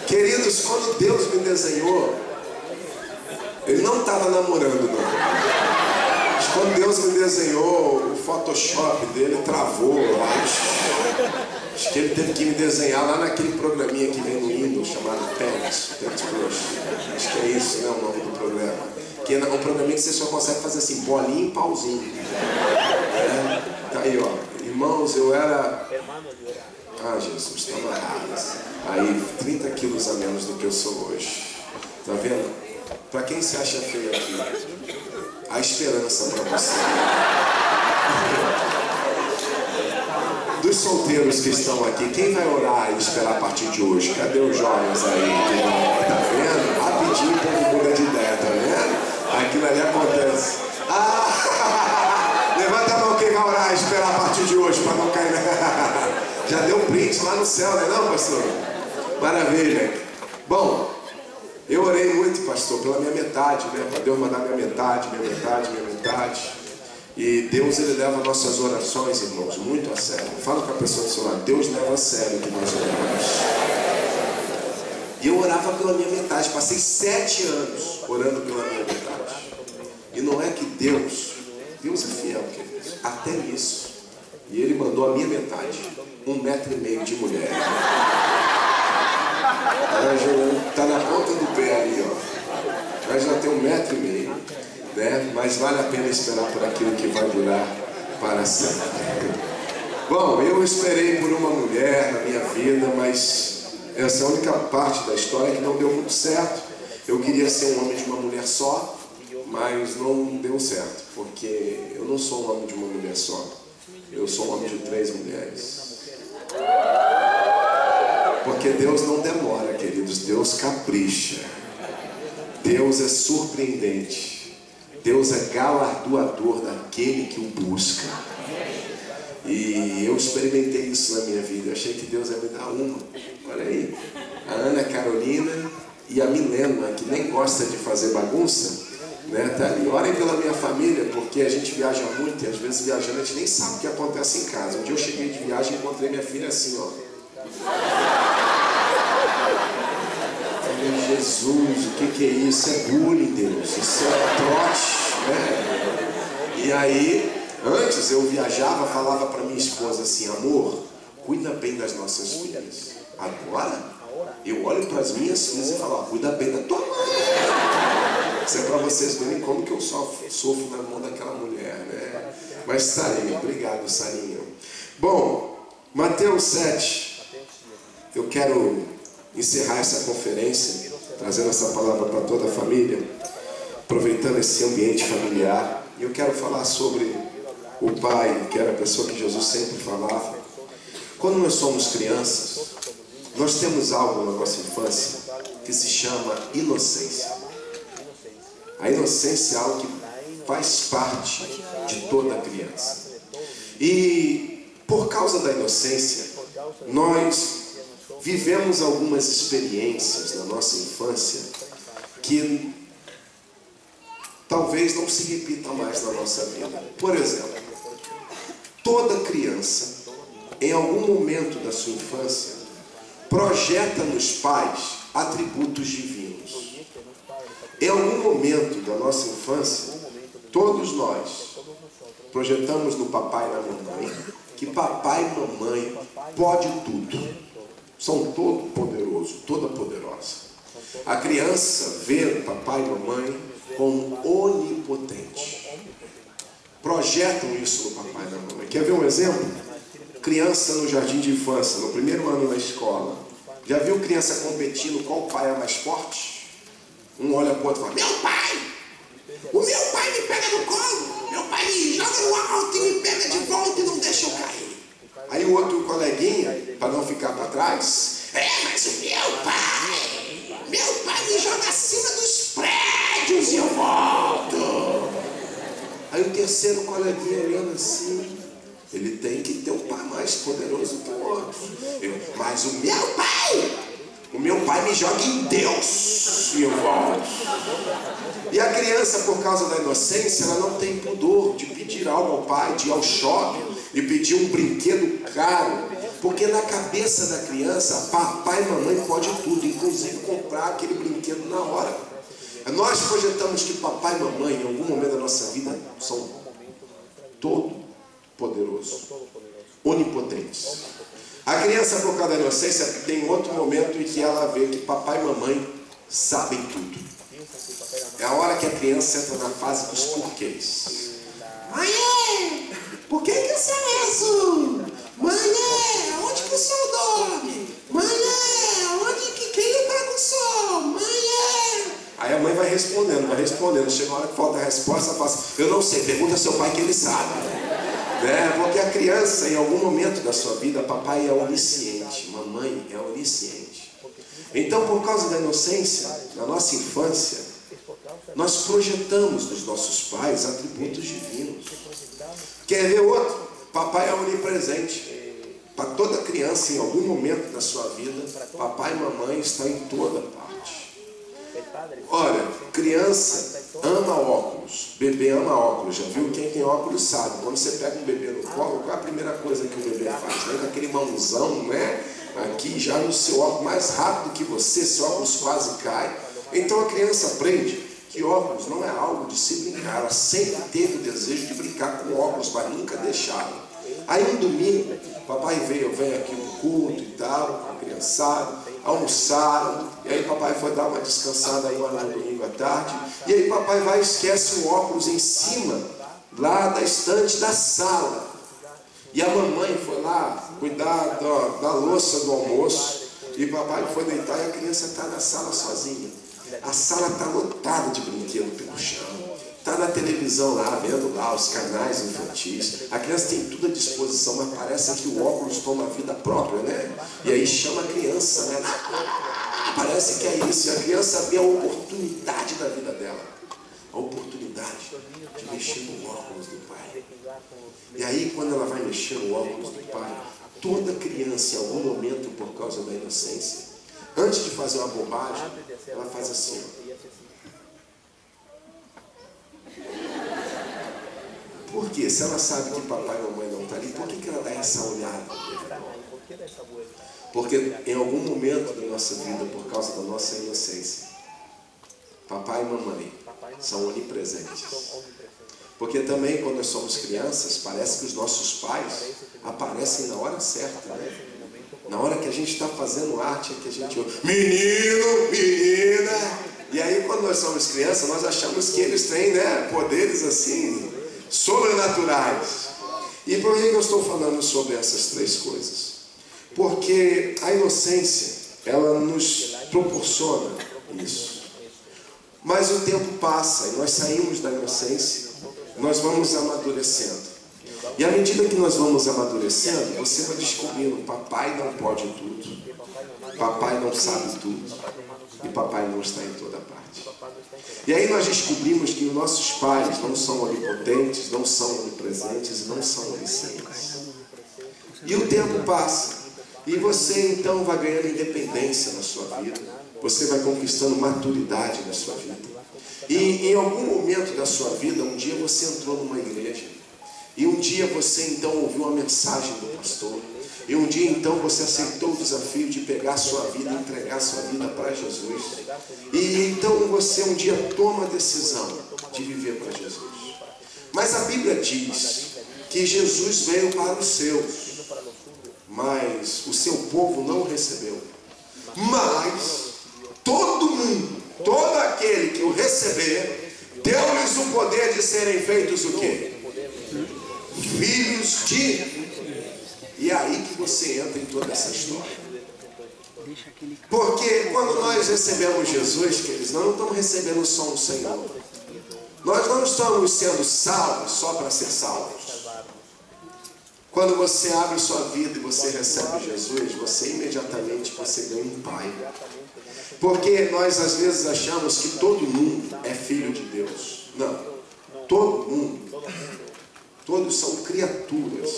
Queridos, quando Deus me desenhou, Ele não estava namorando não. Mas quando Deus Deus me desenhou, o Photoshop dele travou, eu acho. Acho que ele teve que me desenhar lá naquele programinha que vem no Windows, chamado Paint Brush. Acho que é isso, né, o nome do programa. Que é um programinha que você só consegue fazer assim, bolinha e pauzinho. Tá aí, ó. Irmãos, eu era... Ah, Jesus, tá amarrado. Aí, 30 quilos a menos do que eu sou hoje. Tá vendo? Pra quem se acha feio aqui, há esperança pra você. Dos solteiros que estão aqui, quem vai orar e esperar a partir de hoje? Cadê os jovens aí? Tá vendo? Rapidinho o povo muda de ideia, tá vendo? Aquilo ali acontece. Levanta a mão quem vai orar e esperar a partir de hoje para não cair. Já deu print lá no céu, né não, pastor? Maravilha. Bom, eu orei muito, pastor, pela minha metade, né? Para Deus mandar minha metade. E Deus, Ele leva nossas orações, irmãos, muito a sério. Fala com a pessoa do seu lado, Deus leva a sério o que nós oramos. E eu orava pela minha metade, passei 7 anos orando pela minha metade. E não é que Deus é fiel, queridos, até nisso. E Ele mandou a minha metade, 1,5 metro de mulher. Está na ponta do pé ali, ó. Mas já tem 1,5 metro, né? Mas vale a pena esperar por aquilo que vai durar para sempre. Bom, eu esperei por uma mulher na minha vida, mas essa é a única parte da história que não deu muito certo. Eu queria ser um homem de uma mulher só, mas não deu certo, porque eu não sou um homem de uma mulher só. Eu sou um homem de 3 mulheres. Porque Deus não demora, queridos, Deus capricha. Deus é surpreendente. Deus é galardoador daquele que o busca. E eu experimentei isso na minha vida. Eu achei que Deus ia me dar uma. Olha aí, a Ana Carolina e a Milena, que nem gosta de fazer bagunça, né, tá ali. Orem pela minha família, porque a gente viaja muito e às vezes viajando a gente nem sabe o que acontece em casa. Um dia eu cheguei de viagem e encontrei minha filha assim, ó. Falei, Jesus, o que é isso? É bullying, Deus. Isso é trote, né? E aí, antes eu viajava, falava para minha esposa assim, amor, cuida bem das nossas filhas. Agora, eu olho para as minhas filhas e falo, ó, cuida bem da tua mãe. Isso é para vocês verem como que eu sofro na mão daquela mulher, né? Mas Sarinho, obrigado, Sarinho. Bom, Mateus 7. Eu quero encerrar essa conferência, trazendo essa palavra para toda a família, aproveitando esse ambiente familiar. E eu quero falar sobre o pai, que era a pessoa que Jesus sempre falava. Quando nós somos crianças, nós temos algo na nossa infância que se chama inocência. A inocência é algo que faz parte de toda criança. E por causa da inocência, nós vivemos algumas experiências na nossa infância que talvez não se repitam mais na nossa vida. Por exemplo, toda criança, em algum momento da sua infância, projeta nos pais atributos divinos. Em algum momento da nossa infância, todos nós projetamos no papai e na mamãe que papai e mamãe pode tudo. São todo poderoso, toda poderosa. A criança vê o papai e mamãe como onipotente. Projetam isso no papai e na mamãe. Quer ver um exemplo? Criança no jardim de infância, no primeiro ano na escola. Já viu criança competindo qual pai é mais forte? Um olha para o outro e fala, meu pai! O meu pai me pega no colo! Meu pai me joga no alto e me pega de volta e não deixa eu cair. Aí o outro coleguinha, para não ficar para trás, mas o meu pai me joga acima dos prédios e eu volto. Aí o terceiro coleguinha olhando assim, ele tem que ter um pai mais poderoso que o outro. Mas o meu pai me joga em Deus e eu volto. E a criança, por causa da inocência, ela não tem pudor de pedir algo ao pai, de ir ao shopping e pedir um brinquedo caro, porque na cabeça da criança, papai e mamãe pode tudo, inclusive comprar aquele brinquedo na hora. Nós projetamos que papai e mamãe, em algum momento da nossa vida, são todo-poderoso, onipotente. A criança, por causa da inocência, tem outro momento em que ela vê que papai e mamãe sabem tudo. É a hora que a criança entra na fase dos porquês. Mãe, por que você é isso? Mãe, onde que o sol dorme? Mãe, onde que quem apaga o sol? Mãe, Aí a mãe vai respondendo. Chega uma hora que falta a resposta, ela fala assim, eu não sei, pergunta ao seu pai que ele sabe. Porque a criança, em algum momento da sua vida, papai é onisciente, mamãe é onisciente. Então, por causa da inocência, na nossa infância, nós projetamos dos nossos pais atributos divinos. Quer ver outro? Papai é onipresente. Para toda criança, em algum momento da sua vida, papai e mamãe estão em toda parte. Olha, criança ama óculos, bebê ama óculos, já viu? Quem tem óculos sabe. Quando você pega um bebê no colo, qual é a primeira coisa que o bebê faz? Vem com aquele mãozão, né? Aqui já no seu óculos, mais rápido que você, seu óculos quase cai. Então a criança aprende que óculos não é algo de se brincar. Ela sempre teve o desejo de brincar com óculos, mas nunca deixaram. Aí um domingo, papai veio aqui no culto e tal, com a criançada, almoçaram, e aí papai foi dar uma descansada agora no domingo à tarde, e aí papai vai e esquece o óculos em cima, lá da estante da sala. E a mamãe foi lá cuidar da louça do almoço, e papai foi deitar e a criança está na sala sozinha. A sala está lotada de brinquedo pelo chão. Está na televisão lá, vendo lá os canais infantis. A criança tem tudo à disposição, mas parece que o óculos toma vida própria, né? E aí chama a criança, né? Parece que é isso. E a criança vê a oportunidade da vida dela. A oportunidade de mexer no óculos do pai. E aí, quando ela vai mexer no óculos do pai, toda criança, em algum momento, por causa da inocência, antes de fazer uma bobagem, ela faz assim, ó. Por quê? Se ela sabe que papai e mamãe não estão ali, por que ela dá essa olhada? Porque em algum momento da nossa vida, por causa da nossa inocência, papai e mamãe são onipresentes. Porque também quando nós somos crianças, parece que os nossos pais aparecem na hora certa, né? Na hora que a gente está fazendo arte, é que a gente ouve, menino, menina. E aí quando nós somos crianças, nós achamos que eles têm, né, poderes assim, sobrenaturais. E por que eu estou falando sobre essas três coisas? Porque a inocência, ela nos proporciona isso. Mas o tempo passa e nós saímos da inocência, nós vamos amadurecendo. E à medida que nós vamos amadurecendo, você vai descobrindo, papai não pode tudo, papai não sabe tudo, e papai não está em toda parte. E aí nós descobrimos que os nossos pais não são onipotentes, não são onipresentes, não são oniscientes. E o tempo passa, e você então vai ganhando independência na sua vida, você vai conquistando maturidade na sua vida. E em algum momento da sua vida, um dia você entrou numa igreja, e um dia você então ouviu uma mensagem do pastor, e um dia então você aceitou o desafio de pegar a sua vida e entregar a sua vida para Jesus. E então você um dia toma a decisão de viver para Jesus. Mas a Bíblia diz que Jesus veio para os seus, mas o seu povo não o recebeu. Mas todo mundo, todo aquele que o receber, deu-lhes o poder de serem feitos o quê? Filhos de... E é aí que você entra em toda essa história. Porque quando nós recebemos Jesus, queridos, nós não estamos recebendo só um Senhor. Nós não estamos sendo salvos só para ser salvos. Quando você abre sua vida e você recebe Jesus, você imediatamente ganha um Pai. Porque nós às vezes achamos que todo mundo é filho de Deus. Não, todo mundo. Todos são criaturas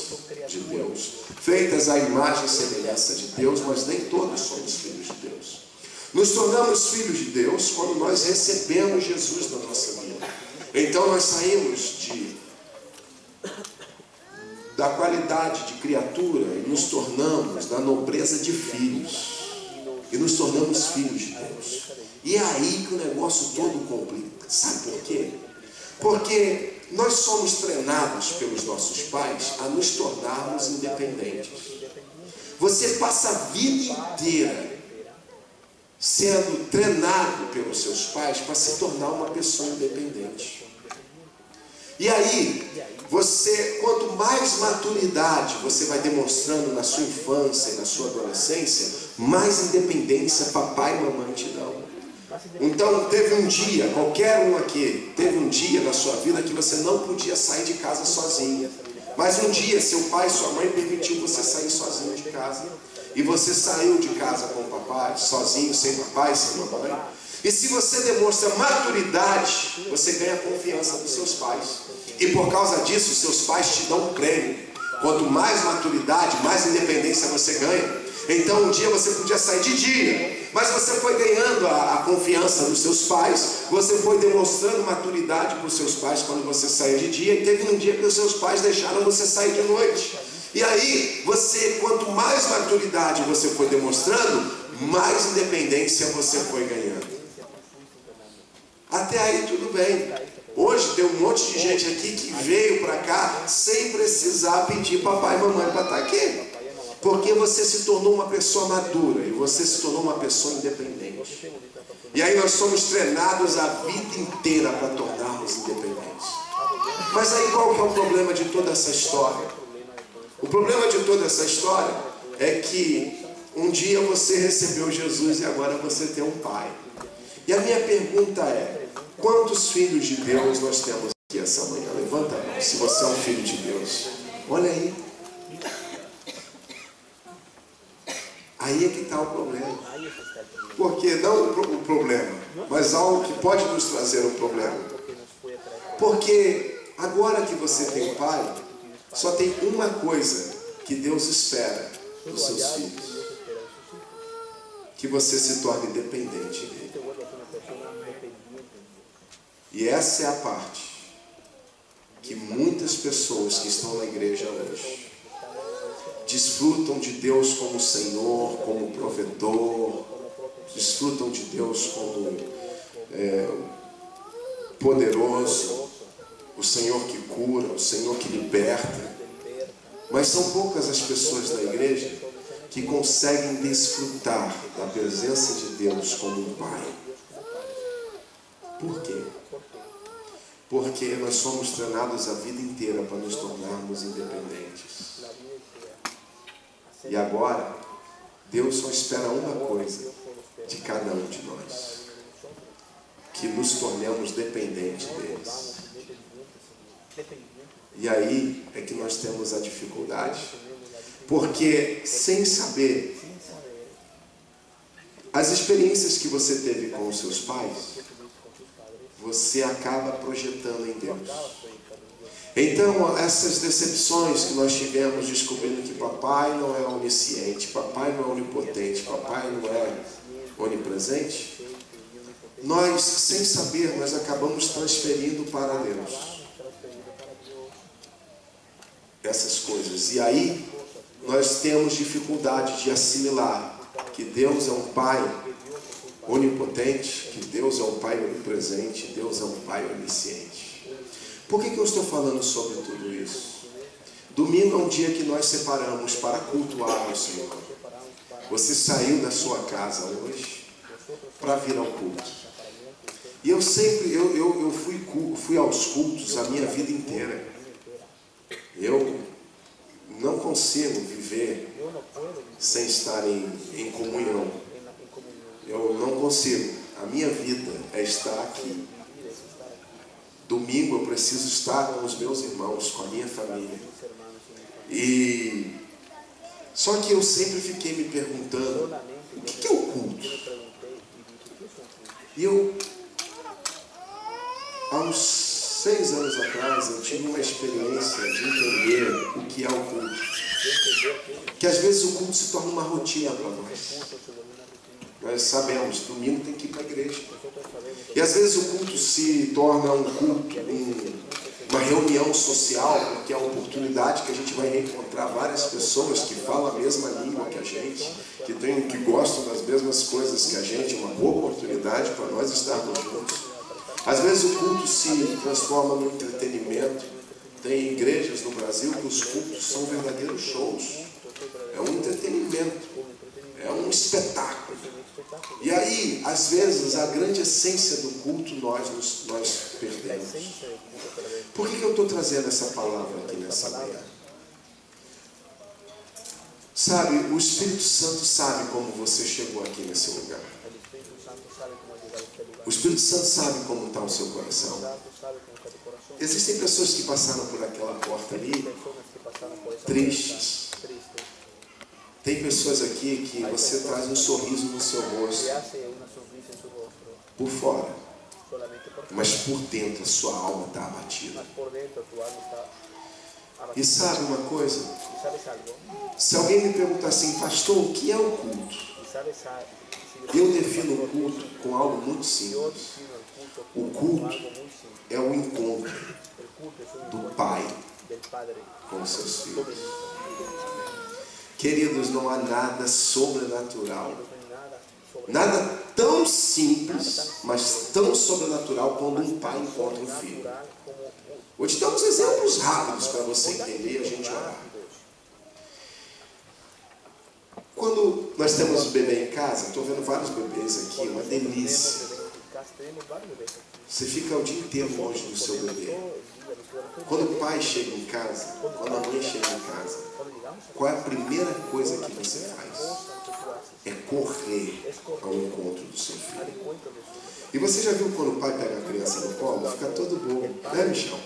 de Deus, feitas à imagem e semelhança de Deus, mas nem todos somos filhos de Deus. Nos tornamos filhos de Deus quando nós recebemos Jesus na nossa vida. Então nós saímos da qualidade de criatura e nos tornamos da nobreza de filhos. E nos tornamos filhos de Deus. E é aí que o negócio todo complica. Sabe por quê? Porque nós somos treinados pelos nossos pais a nos tornarmos independentes. Você passa a vida inteira sendo treinado pelos seus pais para se tornar uma pessoa independente. E aí, você, quanto mais maturidade você vai demonstrando na sua infância e na sua adolescência, mais independência papai e mamãe te dão. Então, teve um dia, qualquer um aqui, teve um dia na sua vida que você não podia sair de casa sozinho. Mas um dia, seu pai e sua mãe permitiu você sair sozinho de casa. E você saiu de casa com o papai, sozinho, sem papai, sem mamãe. E se você demonstra maturidade, você ganha a confiança dos seus pais. E por causa disso, seus pais te dão um prêmio. Quanto mais maturidade, mais independência você ganha. Então um dia você podia sair de dia, mas você foi ganhando a confiança dos seus pais, você foi demonstrando maturidade para os seus pais quando você saiu de dia, e teve um dia que os seus pais deixaram você sair de noite. E aí, você, quanto mais maturidade você foi demonstrando, mais independência você foi ganhando. Até aí tudo bem. Hoje tem um monte de gente aqui que veio para cá sem precisar pedir papai e mamãe para estar aqui. Porque você se tornou uma pessoa madura e você se tornou uma pessoa independente. E aí nós somos treinados a vida inteira para tornarmos independentes. Mas aí qual que é o problema de toda essa história? O problema de toda essa história é que um dia você recebeu Jesus e agora você tem um pai. E a minha pergunta é, quantos filhos de Deus nós temos aqui essa manhã? Levanta a mão, se você é um filho de Deus. Olha aí. Aí é que está o problema. Porque não o problema, mas algo que pode nos trazer um problema. Porque agora que você tem pai, só tem uma coisa que Deus espera dos seus filhos: que você se torne dependente dele. E essa é a parte que muitas pessoas que estão na igreja hoje desfrutam de Deus como Senhor, como provedor, desfrutam de Deus como poderoso, o Senhor que cura, o Senhor que liberta. Mas são poucas as pessoas na igreja que conseguem desfrutar da presença de Deus como um Pai. Por quê? Porque nós somos treinados a vida inteira para nos tornarmos independentes. E agora, Deus só espera uma coisa de cada um de nós: que nos tornemos dependentes deles. E aí é que nós temos a dificuldade, porque sem saber as experiências que você teve com os seus pais, você acaba projetando em Deus. Então, essas decepções que nós tivemos descobrindo que papai não é onisciente, papai não é onipotente, papai não é onipresente, nós, sem saber, nós acabamos transferindo para Deus essas coisas. E aí, nós temos dificuldade de assimilar que Deus é um Pai onipotente, que Deus é um Pai onipresente, Deus é um Pai onisciente. Por que eu estou falando sobre tudo isso? Domingo é um dia que nós separamos para cultuar o Senhor. Você saiu da sua casa hoje para vir ao culto. E eu sempre, eu fui aos cultos a minha vida inteira. Eu não consigo viver sem estar em comunhão. Eu não consigo. A minha vida é estar aqui. Domingo eu preciso estar com os meus irmãos, com a minha família. E só que eu sempre fiquei me perguntando, o que é o culto? E eu, há uns 6 anos atrás, eu tive uma experiência de entender o que é o culto. Que às vezes o culto se torna uma rotina para nós. Nós sabemos, domingo tem que ir para a igreja. E às vezes o culto se torna um culto, uma reunião social, porque é uma oportunidade que a gente vai reencontrar várias pessoas que falam a mesma língua que a gente, que gostam das mesmas coisas que a gente, uma boa oportunidade para nós estarmos juntos. Às vezes o culto se transforma num entretenimento. Tem igrejas no Brasil que os cultos são verdadeiros shows. É um entretenimento. É um espetáculo. E aí, às vezes, a grande essência do culto nós perdemos. Por que eu estou trazendo essa palavra aqui nessa manhã? Sabe, o Espírito Santo sabe como você chegou aqui nesse lugar. O Espírito Santo sabe como está o seu coração. Existem pessoas que passaram por aquela porta ali, tristes. Tem pessoas aqui que você traz um sorriso no seu rosto, por fora, mas por dentro a sua alma está abatida. E sabe uma coisa? Se alguém me perguntar assim, pastor, o que é o culto? Eu defino o culto com algo muito simples. O culto é o encontro do Pai com os seus filhos. Queridos, não há nada sobrenatural, nada tão simples, mas tão sobrenatural quando um pai encontra um filho. Vou te dar uns exemplos rápidos para você entender e a gente orar. Quando nós temos bebê em casa, estou vendo vários bebês aqui, uma delícia. Você fica o dia inteiro longe do seu bebê. Quando o pai chega em casa, quando a mãe chega em casa, qual é a primeira coisa que você faz? É correr ao encontro do seu filho. E você já viu quando o pai pega a criança no colo? Fica todo bobo, né, Michel?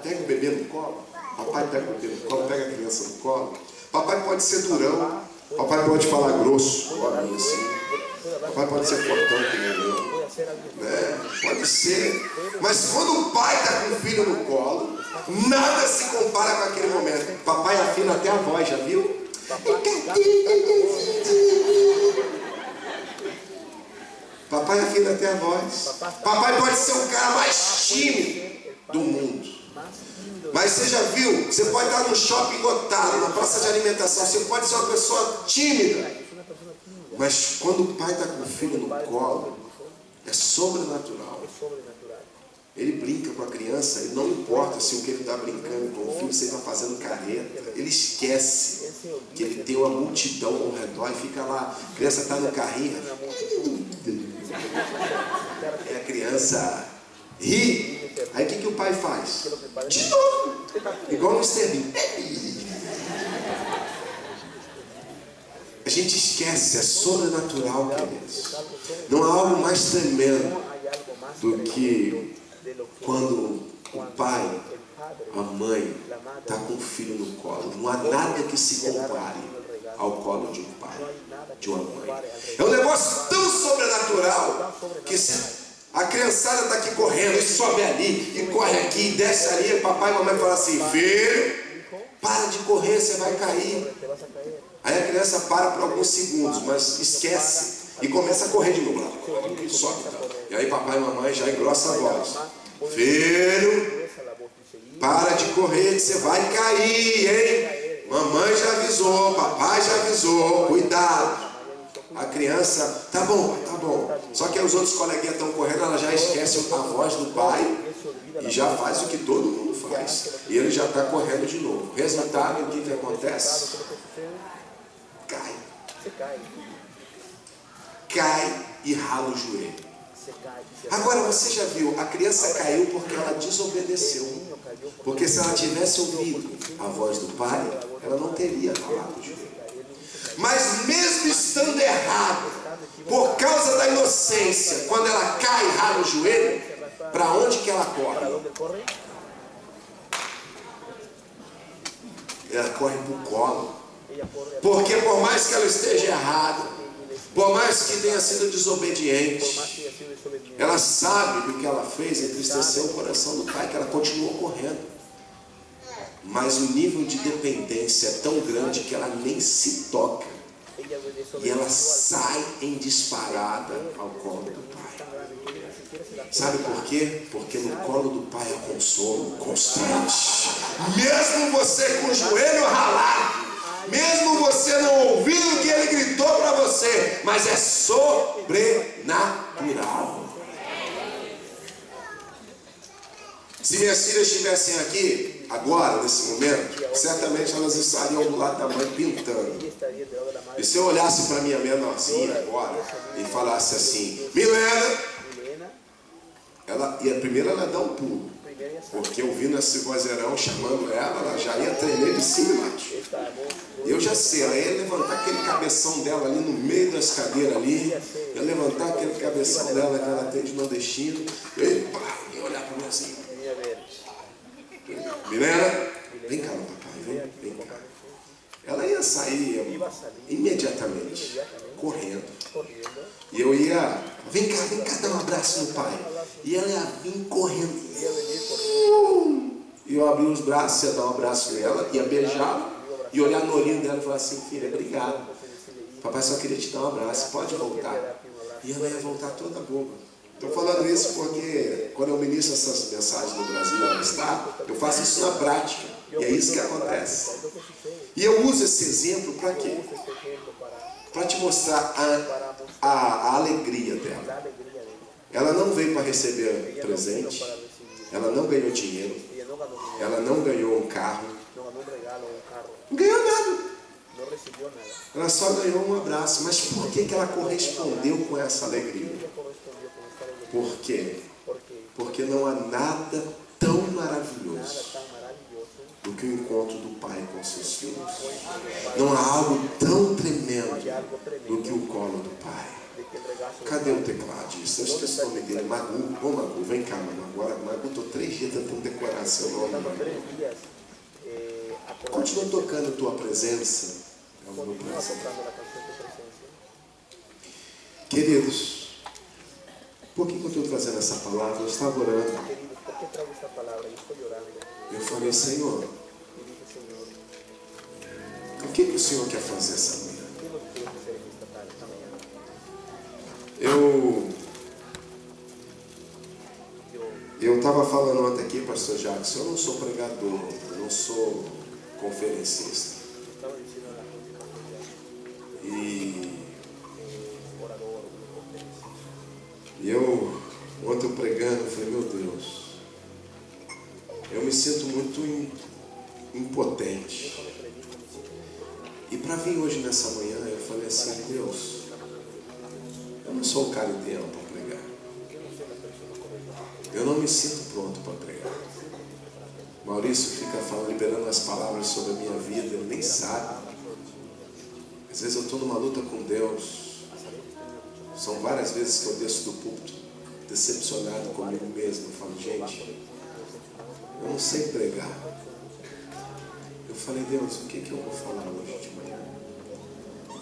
Pega o bebê no colo, papai pega o bebê no colo, pega a criança no colo. Papai pode ser durão, papai pode falar grosso, assim. Papai pode ser fortão que nem eu. Pode ser. Mas quando o pai está com o filho no colo, nada se compara com aquele momento. Papai afina até a voz, já viu? Papai afina até a voz. Papai pode ser o cara mais tímido do mundo. Mas você já viu? Você pode estar no shopping lotado, na praça de alimentação. Você pode ser uma pessoa tímida. Mas quando o pai está com o filho no colo, é sobrenatural. Ele brinca com a criança, e não importa se o que ele está brincando com o filho, se ele está fazendo careta, ele esquece que ele tem uma multidão ao redor e fica lá. A criança está no carrinho, e a criança ri. Aí o que o pai faz? De novo, igual no Sterling. A gente esquece, é sobrenatural, queridos. Não há algo mais tremendo do que quando o pai, a mãe, está com o filho no colo. Não há nada que se compare ao colo de um pai, de uma mãe. É um negócio tão sobrenatural que a criançada está aqui correndo, e sobe ali, e corre aqui, e desce ali, e papai e mamãe falam assim, filho, para de correr, você vai cair. Aí a criança para por alguns segundos, mas esquece e começa a correr de novo. Sobe. E aí papai e mamãe já engrossa a voz. Filho, para de correr que você vai cair, hein? Mamãe já avisou, papai já avisou, cuidado. A criança, tá bom. Só que aí os outros coleguinhas estão correndo, ela já esquece a voz do pai e já faz o que todo mundo faz. E ele já está correndo de novo. Resultado, o que acontece? Cai e rala o joelho. Agora você já viu, a criança caiu porque ela desobedeceu. Porque se ela tivesse ouvido a voz do pai, ela não teria ralado o joelho. Mas mesmo estando errado, por causa da inocência, quando ela cai e rala o joelho, para onde que ela corre? Ela corre para o colo. Porque por mais que ela esteja errada, por mais que tenha sido desobediente, ela sabe que o que ela fez entristeceu o coração do pai, que ela continuou correndo. Mas o nível de dependência é tão grande que ela nem se toca. E ela sai em disparada ao colo do pai. Sabe por quê? Porque no colo do pai é consolo constante. Mesmo você com o joelho ralado, mesmo você não ouvindo o que ele gritou para você, mas é sobrenatural. Se minhas filhas estivessem aqui, agora, nesse momento, certamente elas estariam do lado da mãe pintando. E se eu olhasse para minha menorzinha agora e falasse assim, Milena, primeiro ela dá um pulo. Porque ouvindo esse vozeirão chamando ela já ia tremer de cima e embaixo. Eu já sei, ela ia levantar aquele cabeção dela ali no meio das cadeiras ali, ia levantar aquele cabeção dela que ela tem de nordestino, e ia olhar para mim assim. Milena, vem cá, meu papai, vem cá. Ela ia sair imediatamente, correndo. E eu ia, vem cá, dar um abraço no pai. E ela ia vir correndo. E eu abri os braços, ia dar um abraço nela, ia beijá-la, e olhar no olhinho dela e falar assim, filha, obrigado. Papai só queria te dar um abraço, pode voltar. E ela ia voltar toda boba. Estou falando isso porque quando eu ministro essas mensagens no Brasil, eu faço isso na prática. E é isso que acontece. E eu uso esse exemplo para quê? Para te mostrar a alegria dela. Ela não veio para receber presente, ela não ganhou dinheiro, ela não ganhou um carro, não ganhou nada. Ela só ganhou um abraço. Mas por que ela correspondeu com essa alegria? Por quê? Porque não há nada tão maravilhoso do que o encontro do pai com seus filhos. Não há algo tão tremendo do que o colo do pai. Cadê o tecladista? Eu esqueci o nome dele. Magu. Ô Magu, vem cá, Magu. Agora, Magu, estou 3 dias tentando decorar seu nome. Continua tocando tua presença. É o meu prazer. Queridos, por que eu estou trazendo essa palavra? Eu estava orando. Eu falei, Senhor, o que o Senhor quer fazer essa manhã? Eu estava falando ontem aqui, pastor Jackson, eu não sou pregador, eu não sou conferencista. E eu, ontem eu pregando, eu falei, meu Deus, eu me sinto muito impotente. E para vir hoje nessa manhã, eu falei assim, Deus, eu não sou o cara ideal para pregar. Eu não me sinto pronto para pregar. Maurício fica falando, liberando as palavras sobre a minha vida, ele nem sabe. Às vezes eu estou numa luta com Deus. São várias vezes que eu desço do púlpito decepcionado comigo mesmo. Eu falo, gente, eu não sei pregar. Eu falei, Deus, o que eu vou falar hoje de manhã?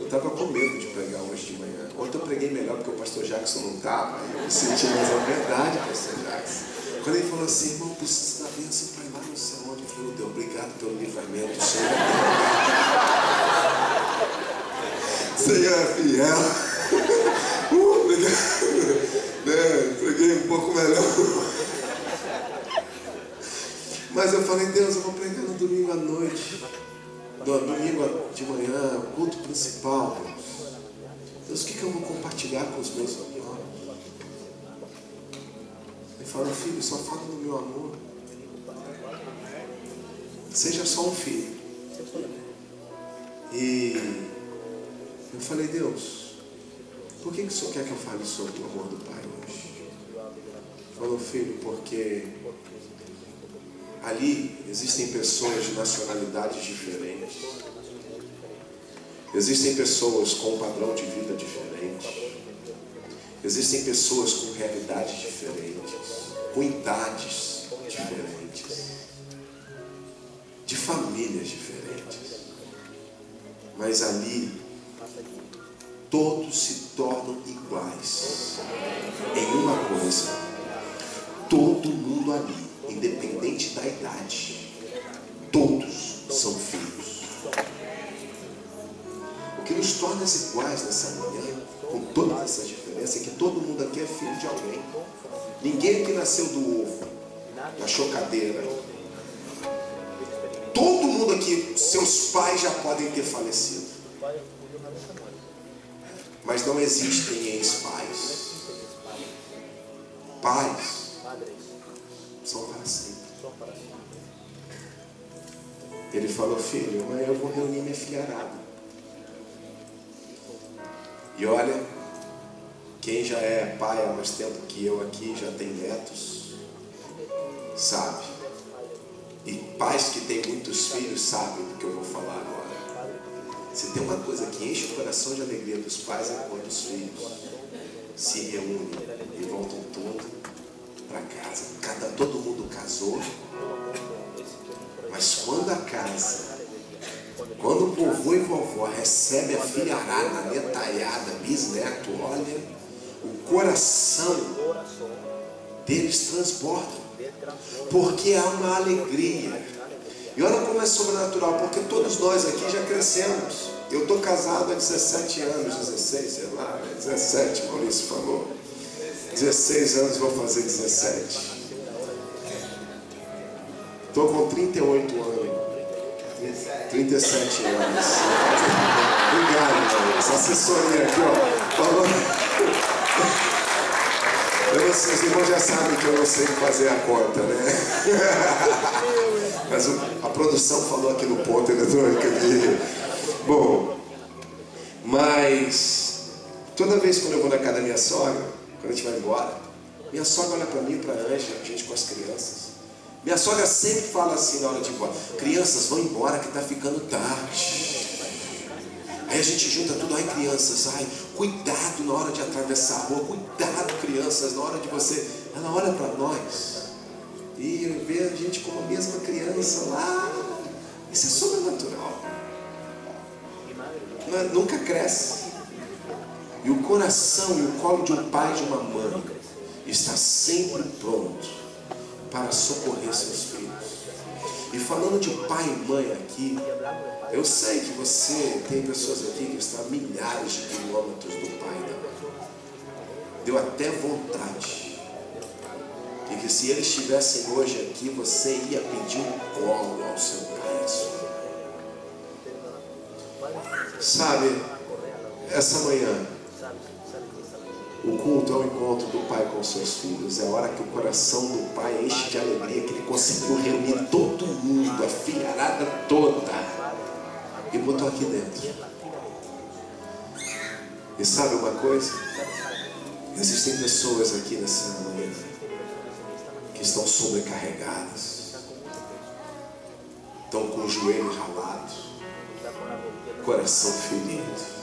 Eu estava com medo de pregar hoje de manhã. Ontem eu preguei melhor porque o pastor Jackson não estava. Eu me senti mais à verdade, pastor Jackson. Quando ele falou assim, irmão, preciso da bênção para ir lá no céu. Eu falei, Deus, obrigado pelo livramento. Senhor é fiel. Preguei um pouco melhor. Mas eu falei, Deus, eu vou pregar no domingo à noite, no domingo de manhã, o culto principal. Deus, o que eu vou compartilhar com os meus irmãos? Ele fala, filho, só fala do meu amor. Seja só um filho. E eu falei, Deus, por que o Senhor quer que eu fale sobre o amor do Pai hoje? Ele falou, filho, porque ali existem pessoas de nacionalidades diferentes. Existem pessoas com um padrão de vida diferente. Existem pessoas com realidades diferentes, com idades diferentes, de famílias diferentes. Mas ali todos se tornam iguais em uma coisa. Todo mundo ali, independente da idade, todos são filhos. O que nos torna iguais nessa manhã, com todas essas diferenças, é que todo mundo aqui é filho de alguém. Ninguém aqui nasceu do ovo, da chocadeira. Todo mundo aqui, seus pais já podem ter falecido. Mas não existem ex-pais. Pais são para sempre. Ele falou: filho, amanhã eu vou reunir minha filharada. E olha, quem já é pai há mais tempo que eu aqui, já tem netos, sabe. E pais que têm muitos filhos sabem do que eu vou falar agora. Se tem uma coisa que enche o coração de alegria dos pais é quando os filhos se reúnem e voltam todos para casa. Todo mundo casou, mas quando a casa, quando o vovô e vovó recebe a filharada, netalhada, bisneto, olha, o coração deles transborda, porque há uma alegria. E olha como é sobrenatural, porque todos nós aqui já crescemos. Eu estou casado há 17 anos, 16, sei lá, 17, Maurício falou. 16 anos, vou fazer 17. Estou com 38 anos. 37 anos. Obrigado, mano. Essa assessoria aqui, ó. Falou. Os irmãos já sabem que eu não sei fazer a conta, né? Mas a produção falou aqui no ponto eletrônico aqui. Bom, mas toda vez quando eu vou na casa da minha sogra, quando a gente vai embora, minha sogra olha para mim e para a Ângela, a gente com as crianças. Minha sogra sempre fala assim na hora de ir embora: crianças, vão embora que está ficando tarde. Aí a gente junta tudo: ai crianças, ai, cuidado na hora de atravessar a rua, cuidado crianças, na hora de você. Ela olha para nós e vê a gente como a mesma criança lá. Isso é sobrenatural. Nunca cresce. E o coração e o colo de um pai e de uma mãe está sempre pronto para socorrer seus filhos. E falando de pai e mãe aqui, eu sei que você tem pessoas aqui que estão a milhares de quilômetros do pai e da mãe. Deu até vontade. E que se eles estivessem hoje aqui, você ia pedir um colo ao seu pai e à sua mãe. Sabe, essa manhã, o culto é o encontro do pai com seus filhos. É a hora que o coração do pai enche de alegria, que ele conseguiu reunir todo mundo, a filharada toda, e botou aqui dentro. E sabe uma coisa? Existem pessoas aqui nessa manhã que estão sobrecarregadas, estão com o joelho ralado, coração ferido.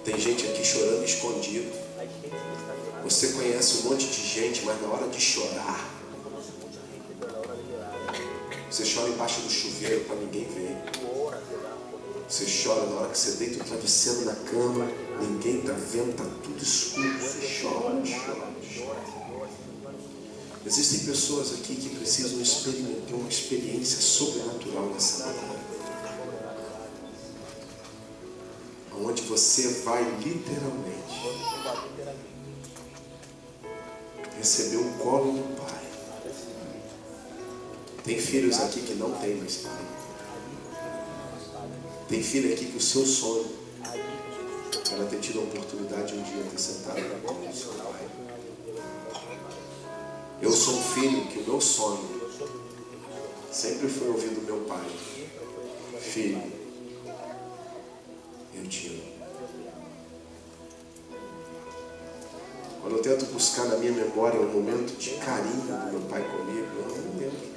Tem gente aqui chorando escondido. Você conhece um monte de gente, mas na hora de chorar, você chora embaixo do chuveiro para ninguém ver. Você chora na hora que você deita o travesseiro na cama, ninguém está vendo, está tudo escuro. Você chora, chora, chora. Existem pessoas aqui que precisam experimentar uma experiência sobrenatural nessa manhã, onde você vai literalmente receber o colo do pai. Tem filhos aqui que não tem mais pai. Tem filho aqui que o seu sonho era ter tido a oportunidade de um dia ter sentado na cama do seu pai. Eu sou um filho que o meu sonho sempre foi ouvir do meu pai: filho, eu te amo. Quando eu tento buscar na minha memória um momento de carinho do meu pai comigo, eu não lembro.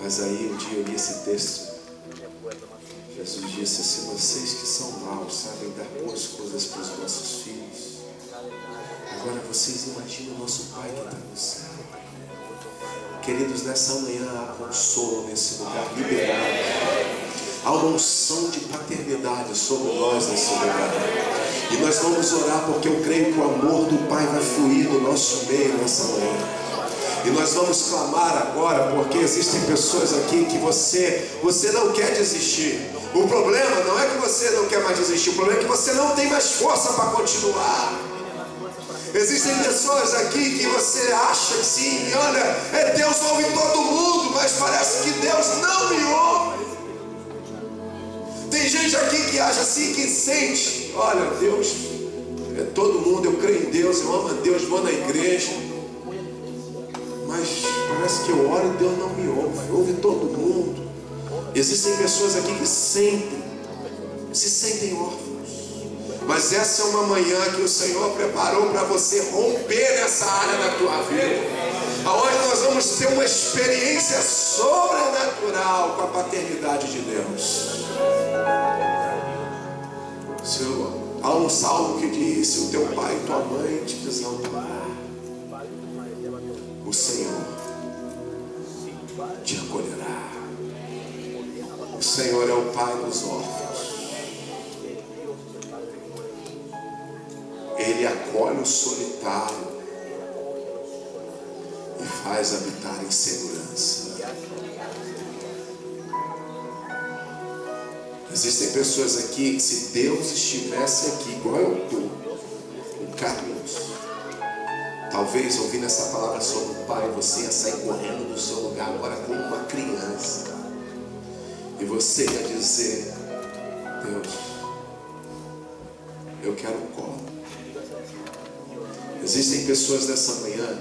Mas aí um dia eu li esse texto. Jesus disse: se vocês que são maus sabem dar boas coisas para os vossos filhos, agora vocês imaginam o nosso Pai que está no céu. Queridos, nessa manhã há consolo nesse lugar liberado. Há uma unção de paternidade sobre nós nesse lugar. E nós vamos orar porque eu creio que o amor do Pai vai fluir no nosso meio nessa manhã. E nós vamos clamar agora porque existem pessoas aqui que você não quer desistir. O problema não é que você não quer mais desistir, o problema é que você não tem mais força para continuar. Existem pessoas aqui que você acha que sim, olha, Deus ouve todo mundo, mas parece que Deus não me ouve. Tem gente aqui que acha assim, que sente, olha, Deus é todo mundo, eu creio em Deus, eu amo a Deus, vou na igreja, mas parece que eu oro e Deus não me ouve. Ouve todo mundo. Existem pessoas aqui que se sentem órfãos. Mas essa é uma manhã que o Senhor preparou para você romper nessa área da tua vida, aonde nós vamos ter uma experiência sobrenatural com a paternidade de Deus. Há um salmo que diz: se o teu pai e tua mãe te desamparar, o Senhor te acolherá. O Senhor é o pai dos órfãos. Ele acolhe o solitário e faz habitar em segurança. Existem pessoas aqui que, se Deus estivesse aqui, igual eu estou, o Carlos, talvez ouvindo essa palavra sobre o pai, você ia sair correndo do seu lugar agora como uma criança, e você ia dizer: Deus, eu quero um colo. Existem pessoas nessa manhã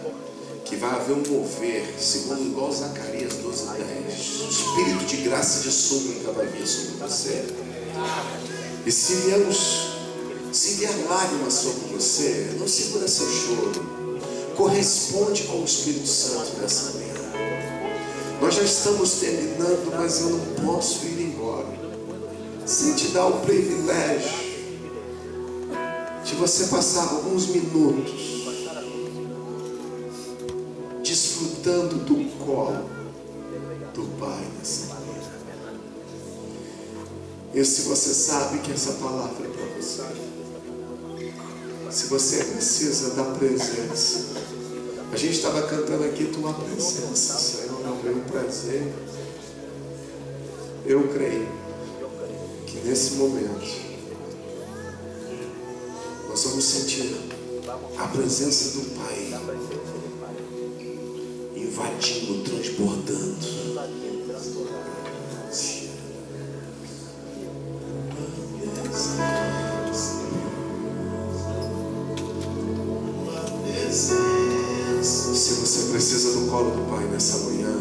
que vai haver um mover, segundo igual Zacarias 12:10. O Espírito de graça e de súplica vai vir sobre você. E se vier lágrimas sobre você, não segura seu choro. Corresponde com o Espírito Santo nessa manhã. Nós já estamos terminando, mas eu não posso ir embora sem te dar o privilégio de você passar alguns minutos desfrutando do colo do Pai nessa manhã. E se você sabe que essa palavra é para você, se você precisa da presença, a gente estava cantando aqui: tua presença, Senhor, é o meu prazer. Eu creio que nesse momento nós vamos sentir a presença do Pai invadindo, transbordando. Se você precisa do colo do Pai nessa manhã,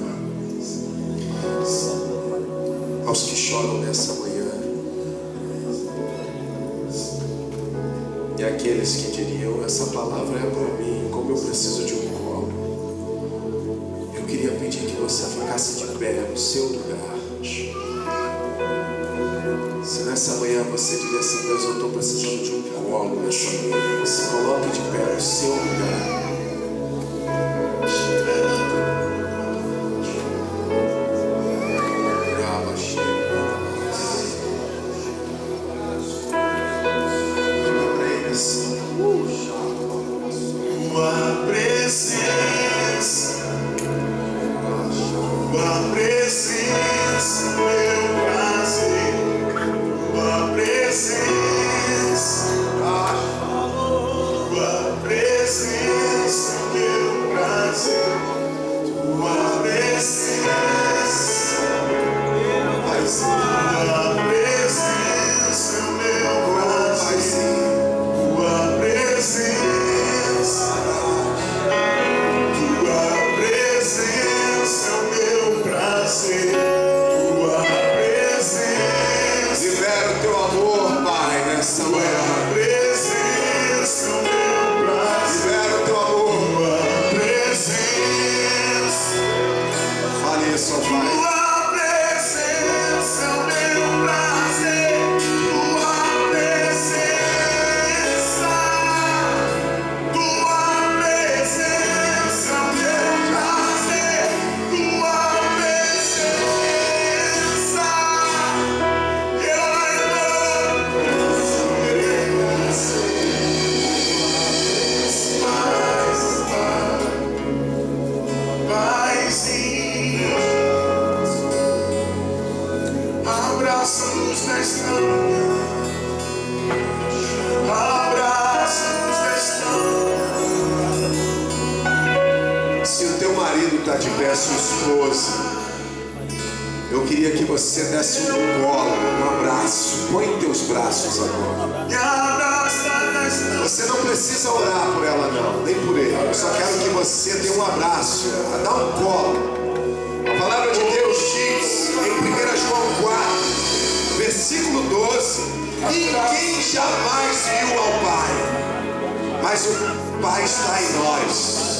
aos que choram nessa manhã, e aqueles que diriam: essa palavra é para mim, como eu preciso de um colo, eu queria pedir que você ficasse de pé no seu lugar. Se nessa manhã você diria assim: Deus, eu estou precisando de um colo nessa manhã, você coloque de pé no seu lugar. Eu queria que você desse um colo, um abraço. Põe teus braços agora. Você não precisa orar por ela não, nem por ele. Eu só quero que você dê um abraço, dá um colo. A palavra de Deus diz em 1 João 4, versículo 12: ninguém jamais viu ao Pai, mas o Pai está em nós.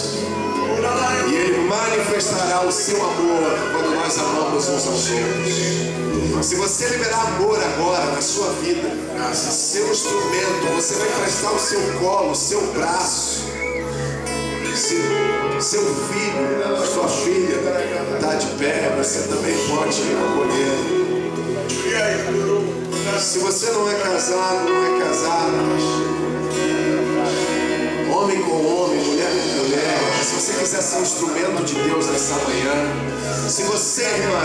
E Ele manifestará o seu amor quando nós amamos uns aos outros. Se você liberar amor agora na sua vida, seu instrumento, você vai prestar o seu colo, o seu braço. Se seu filho, sua filha está de pé, você também pode acolher. Se você não é casado, não é casada, homem com homem, mulher com mulher, se você quiser ser um instrumento de Deus nessa manhã, se você, irmã,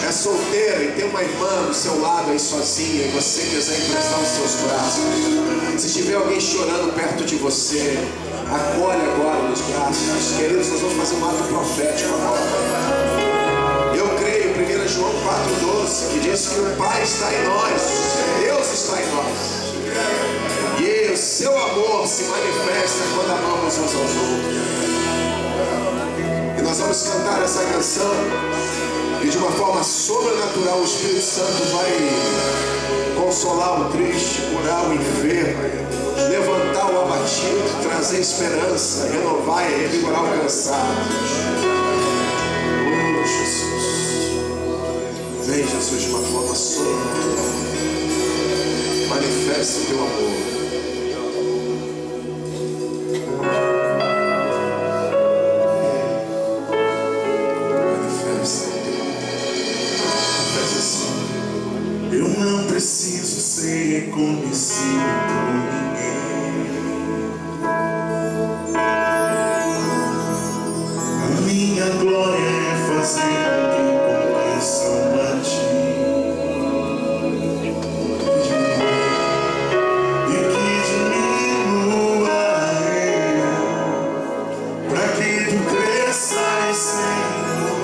é solteira e tem uma irmã do seu lado aí sozinha e você quiser emprestar os seus braços, se tiver alguém chorando perto de você, acolhe agora nos braços. Queridos, nós vamos fazer um ato profético agora. Eu creio em 1 João 4,12, que diz que o Pai está em nós, Deus está em nós. E o seu amor se manifesta quando amamos uns aos outros. E nós vamos cantar essa canção, e de uma forma sobrenatural o Espírito Santo vai consolar o triste, curar o enfermo, levantar o abatido, trazer esperança, renovar e revigorar o cansado. Oh, Jesus. Vem, Jesus, de uma forma sobrenatural. Manifesta o teu amor. Eu não preciso ser reconhecido por ninguém. A minha glória é fazer com que conheçam a Ti. E que diminua eu, para que Tu cresças, Senhor.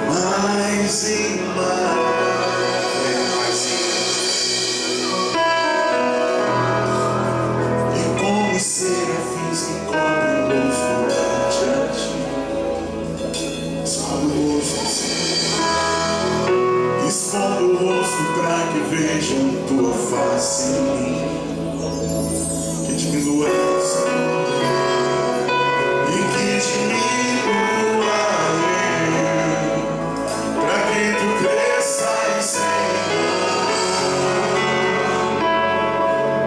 Mais e mais. E como os serafins que cobrem o rosto perante a Ti, sobe o rosto, Senhor, expondo o rosto para que vejam Tua face em mim, que diminua eu, Senhor, e que diminua eu, para que Tu cresças, Senhor.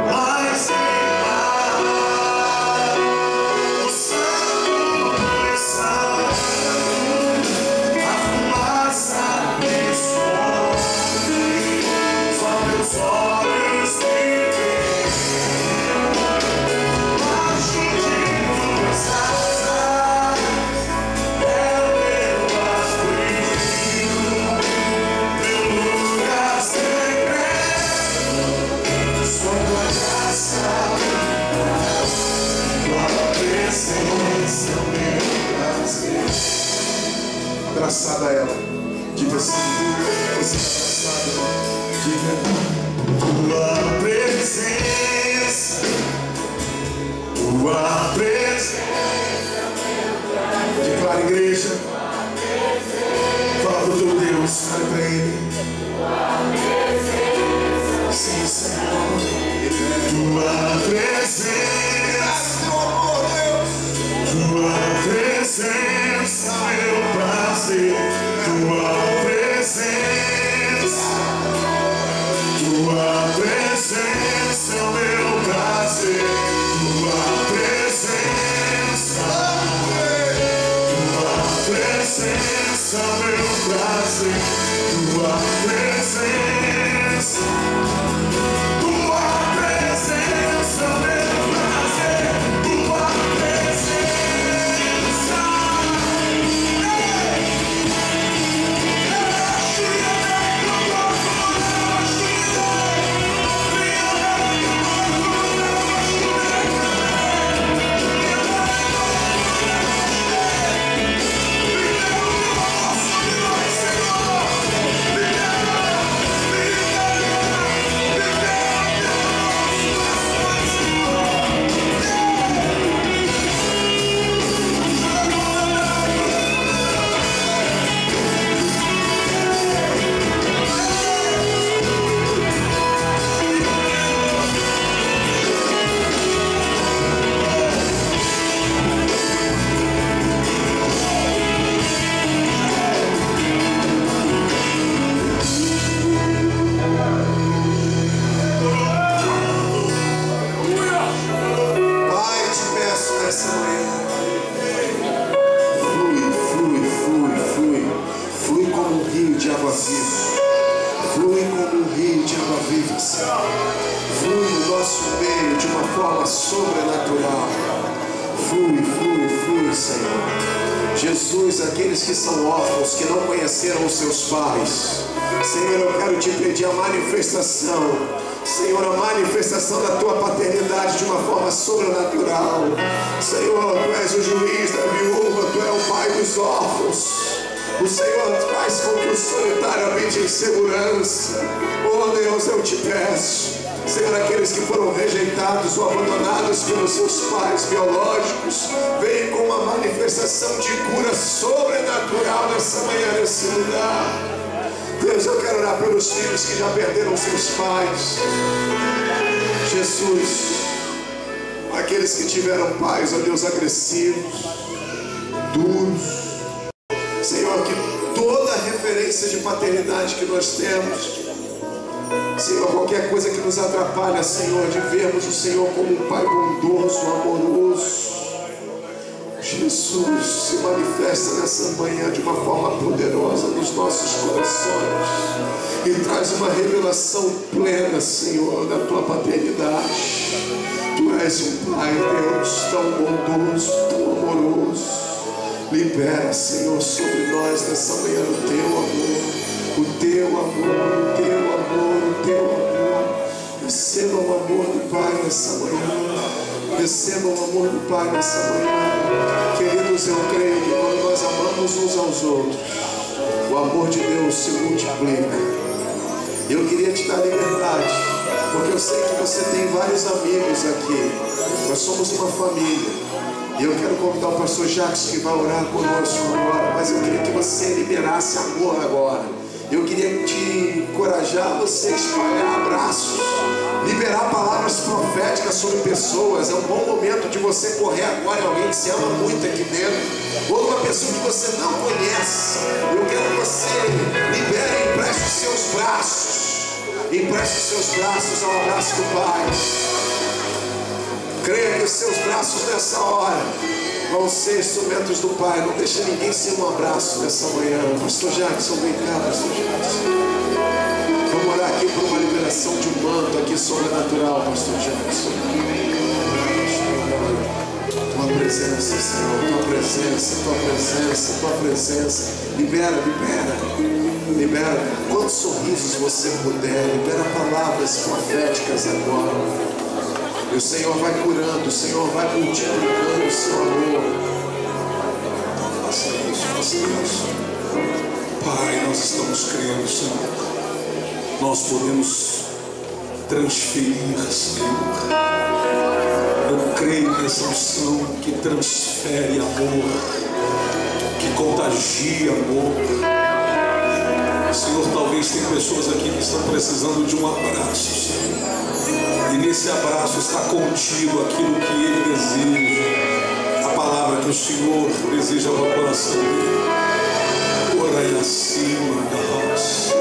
Mais e mais, o Santo dos Santos, a fumaça me esconde, só meus olhos te veem. Baixo de Tuas asas é o meu abrigo, meu lugar secreto, só Tua graça, Tua presença, meu prazer. Abraçada a ela. Diga assim, você está abraçado, diga: Tua presença, Tua presença. Declara, igreja. Fala do teu Deus, fala pra Ele. Sim, Senhor. Tua presença, Tua presença, meu prazer. Tua presença, Tua presença, meu prazer. Tua presença, Tua presença, meu prazer. Tua presença, Tua presença, meu prazer. Tua presença. viva, Senhor. Flui no nosso meio de uma forma sobrenatural. Flui, Senhor. Jesus, aqueles que são órfãos, que não conheceram os seus pais, Senhor, eu quero te pedir a manifestação, Senhor, a manifestação da tua paternidade de uma forma sobrenatural. Senhor, tu és o juiz da viúva, tu és o pai dos órfãos. O Senhor faz com que o solitário habite em segurança. Oh Deus, eu te peço, Senhor, aqueles que foram rejeitados ou abandonados pelos seus pais biológicos, vem com uma manifestação de cura sobrenatural nessa manhã, nesse lugar. Deus, eu quero orar pelos filhos que já perderam seus pais. Jesus, aqueles que tiveram pais, ó Deus, agressivos, duros. Senhor, que toda referência de paternidade que nós temos, Senhor, qualquer coisa que nos atrapalha, Senhor, de vermos o Senhor como um Pai bondoso, amoroso, Jesus, se manifesta nessa manhã de uma forma poderosa nos nossos corações e traz uma revelação plena, Senhor, da tua paternidade. Tu és um Pai, Deus, tão bondoso, tão amoroso. Libera, Senhor, sobre nós nessa manhã o teu amor, o teu amor, o teu amor, o teu amor. Receba o amor do Pai nessa manhã. Receba o amor do Pai nessa manhã. Queridos, eu creio que quando nós amamos uns aos outros, o amor de Deus se multiplica. Eu queria te dar liberdade, porque eu sei que você tem vários amigos aqui. Nós somos uma família. E eu quero convidar o pastor Jacques, que vai orar conosco agora, mas eu queria que você liberasse amor agora. Eu queria te encorajar a você espalhar abraços, liberar palavras proféticas sobre pessoas. É um bom momento de você correr agora em alguém que se ama muito aqui dentro, ou uma pessoa que você não conhece. Eu quero que você libere e empreste os seus braços. Empreste os seus braços ao abraço do Pai. Creia que os seus braços nessa hora vão ser instrumentos do Pai. Não deixe ninguém sem um abraço nessa manhã. Pastor Jackson, vem cá, Pastor Jackson. Vamos orar aqui por uma liberação de um manto aqui sobrenatural, Pastor Jackson. Tua presença, Senhor, tua presença, tua presença, tua presença. Libera, libera, libera. Quantos sorrisos você puder, libera palavras proféticas agora. E o Senhor vai curando, o Senhor vai multiplicando o seu amor. Faça isso, faça isso. Pai, nós estamos crendo, Senhor. Nós podemos transferir, Senhor. Eu creio nessa unção que transfere amor, que contagia amor. Senhor, talvez tem pessoas aqui que estão precisando de um abraço, Senhor. E nesse abraço está contido aquilo que Ele deseja, a palavra que o Senhor deseja no coração dele. Ora aí acima da nós,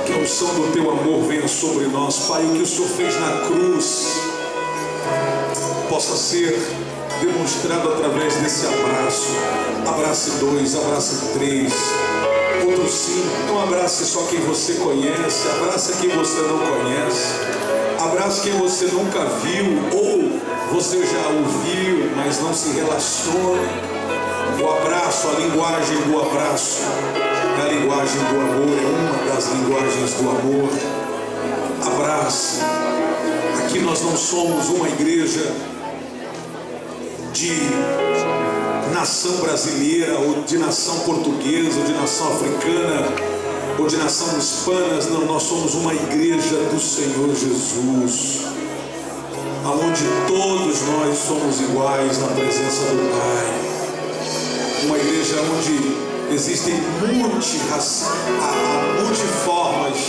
que a unção do Teu amor venha sobre nós, Pai. O que o Senhor fez na cruz possa ser demonstrado através desse abraço. Abrace 2, abrace 3, outro 5. Não abrace só quem você conhece, abrace quem você não conhece. Abrace quem você nunca viu ou você já ouviu, mas não se relaciona. O abraço, a linguagem do abraço é a linguagem do amor, é uma das linguagens do amor. Abraço. Aqui nós não somos uma igreja de nação brasileira, ou de nação portuguesa, ou de nação africana, ou de nação hispana. Não, nós somos uma igreja do Senhor Jesus, aonde todos nós somos iguais na presença do Pai. Uma igreja onde existem multiformas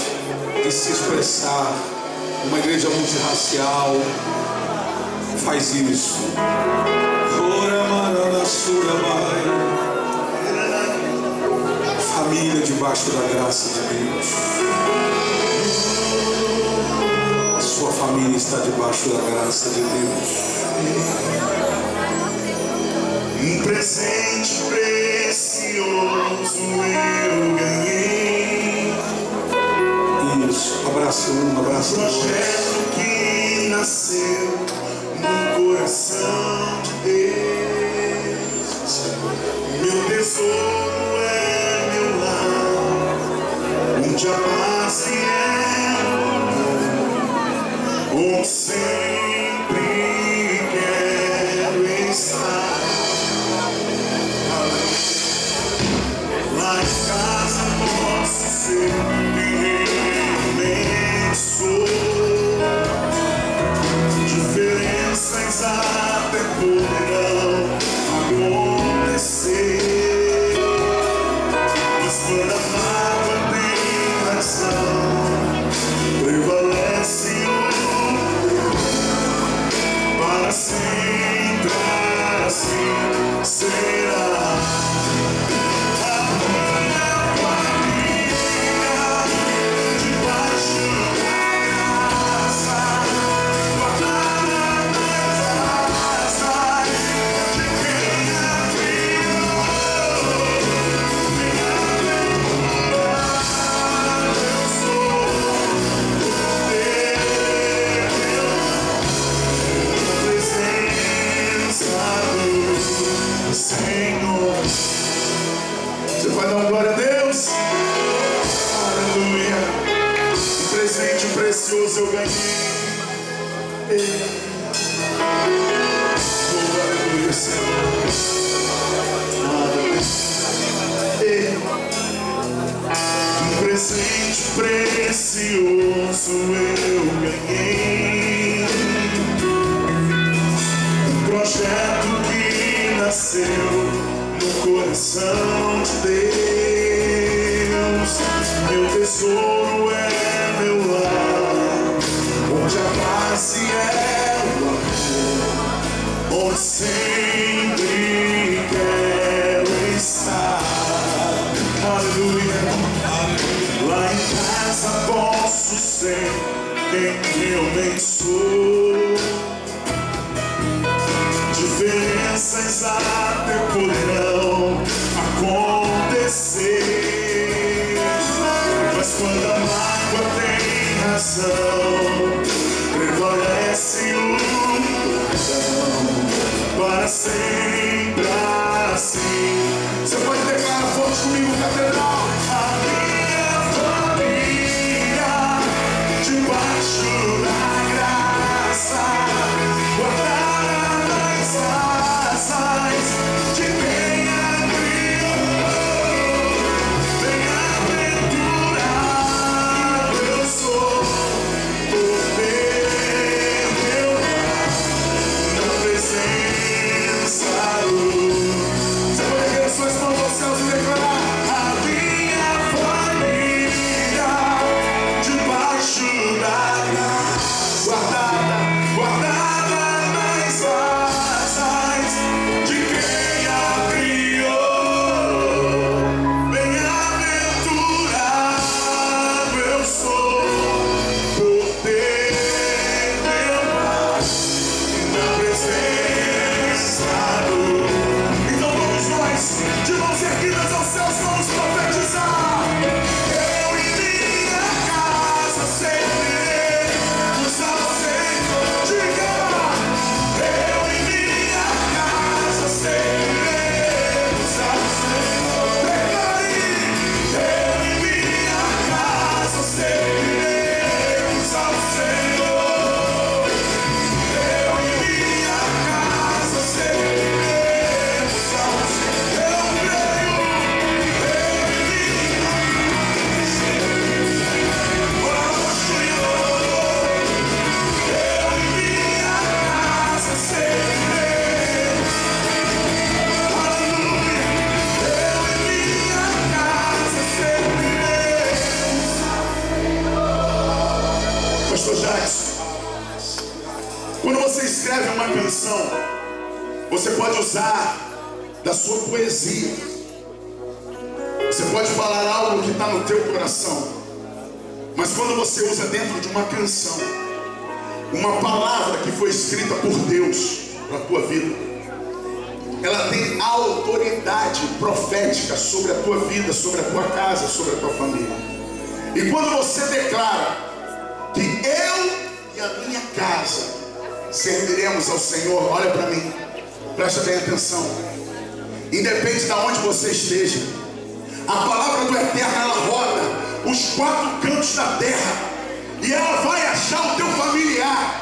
de se expressar. Uma igreja multirracial. Faz isso. Família debaixo da graça de Deus. A sua família está debaixo da graça de Deus. Um presente precioso eu ganhei. Isso, abrace um, abrace quem realmente sou. Diferenças até poderão acontecer, mas quando a mágoa tem razão, prevalece o para sempre, assim será. Senhor, você vai dar uma glória a Deus? Aleluia. Um presente precioso eu ganhei. Oh, aleluia, Senhor. Um presente precioso eu ganhei. Um projeto que nasceu no coração de Deus. Meu tesouro é meu lar, onde a paz é o amor, onde sempre quero estar. Aleluia. Lá em casa posso ser quem realmente sou. Diferenças até poderão acontecer, mas quando a mágoa tem razão, prevalece o perdão para sempre assim. Você pode declarar forte comigo, catedral. A minha família, debaixo da graça, guardada nas asas de quem abriu. Bem-aventurado eu sou, por ter meu lar na presença do. Você pode erguer as suas mãos aos céus e declarar: a minha família, debaixo da graça, guardada nas asas de quem abriu. Bem-aventurado eu sou, por ter meu lar na presença do. Então vamos nós, de mãos erguidas aos céus, vamos profetizar. Eu e minha casa serviremos ao Senhor. Diga: eu e minha casa serviremos ao Senhor. Declare: eu e minha casa serviremos ao Senhor. Eu e minha casa serviremos ao Senhor. Eu creio. Eu e minha casa serviremos. Aleluia. Eu e minha casa serviremos. Pastor Jackson, quando você escreve uma canção, você pode usar da sua poesia. Você pode falar algo que está no teu coração. Mas quando você usa dentro de uma canção, uma palavra que foi escrita por Deus para a tua vida, ela tem autoridade profética sobre a tua vida, sobre a tua casa, sobre a tua família. E quando você declara que eu e a minha casa serviremos ao Senhor, olha para mim, presta bem atenção. Independe de onde você esteja, a palavra do Eterno, ela roda os quatro cantos da terra e ela vai achar o teu familiar.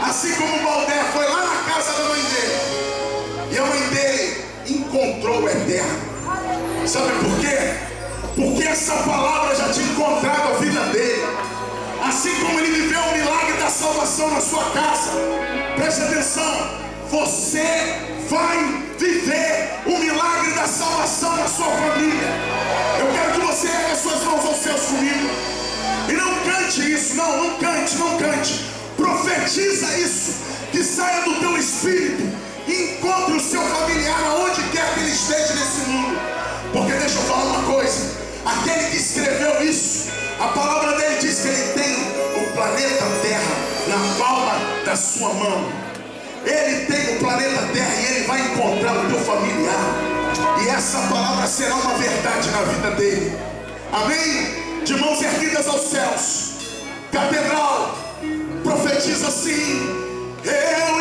Assim como o Baldé foi lá na casa da mãe dele e a mãe dele encontrou o Eterno. Sabe por quê? porque essa palavra já tinha encontrado a vida dele. Assim como ele viveu o milagre da salvação na sua casa, preste atenção, você vai viver o milagre da salvação na sua família. Eu quero que você ergue as suas mãos aos céus comigo. E não cante isso, não cante. Profetiza isso, que saia do teu espírito e encontre o seu familiar aonde quer que ele esteja nesse mundo. Porque deixa eu falar uma coisa, aquele que escreveu isso, a palavra dele diz que ele tem o planeta Terra na palma da sua mão. Ele tem o planeta Terra e ele vai encontrar o teu familiar. E essa palavra será uma verdade na vida dele. Amém? De mãos erguidas aos céus, catedral, profetiza assim: eu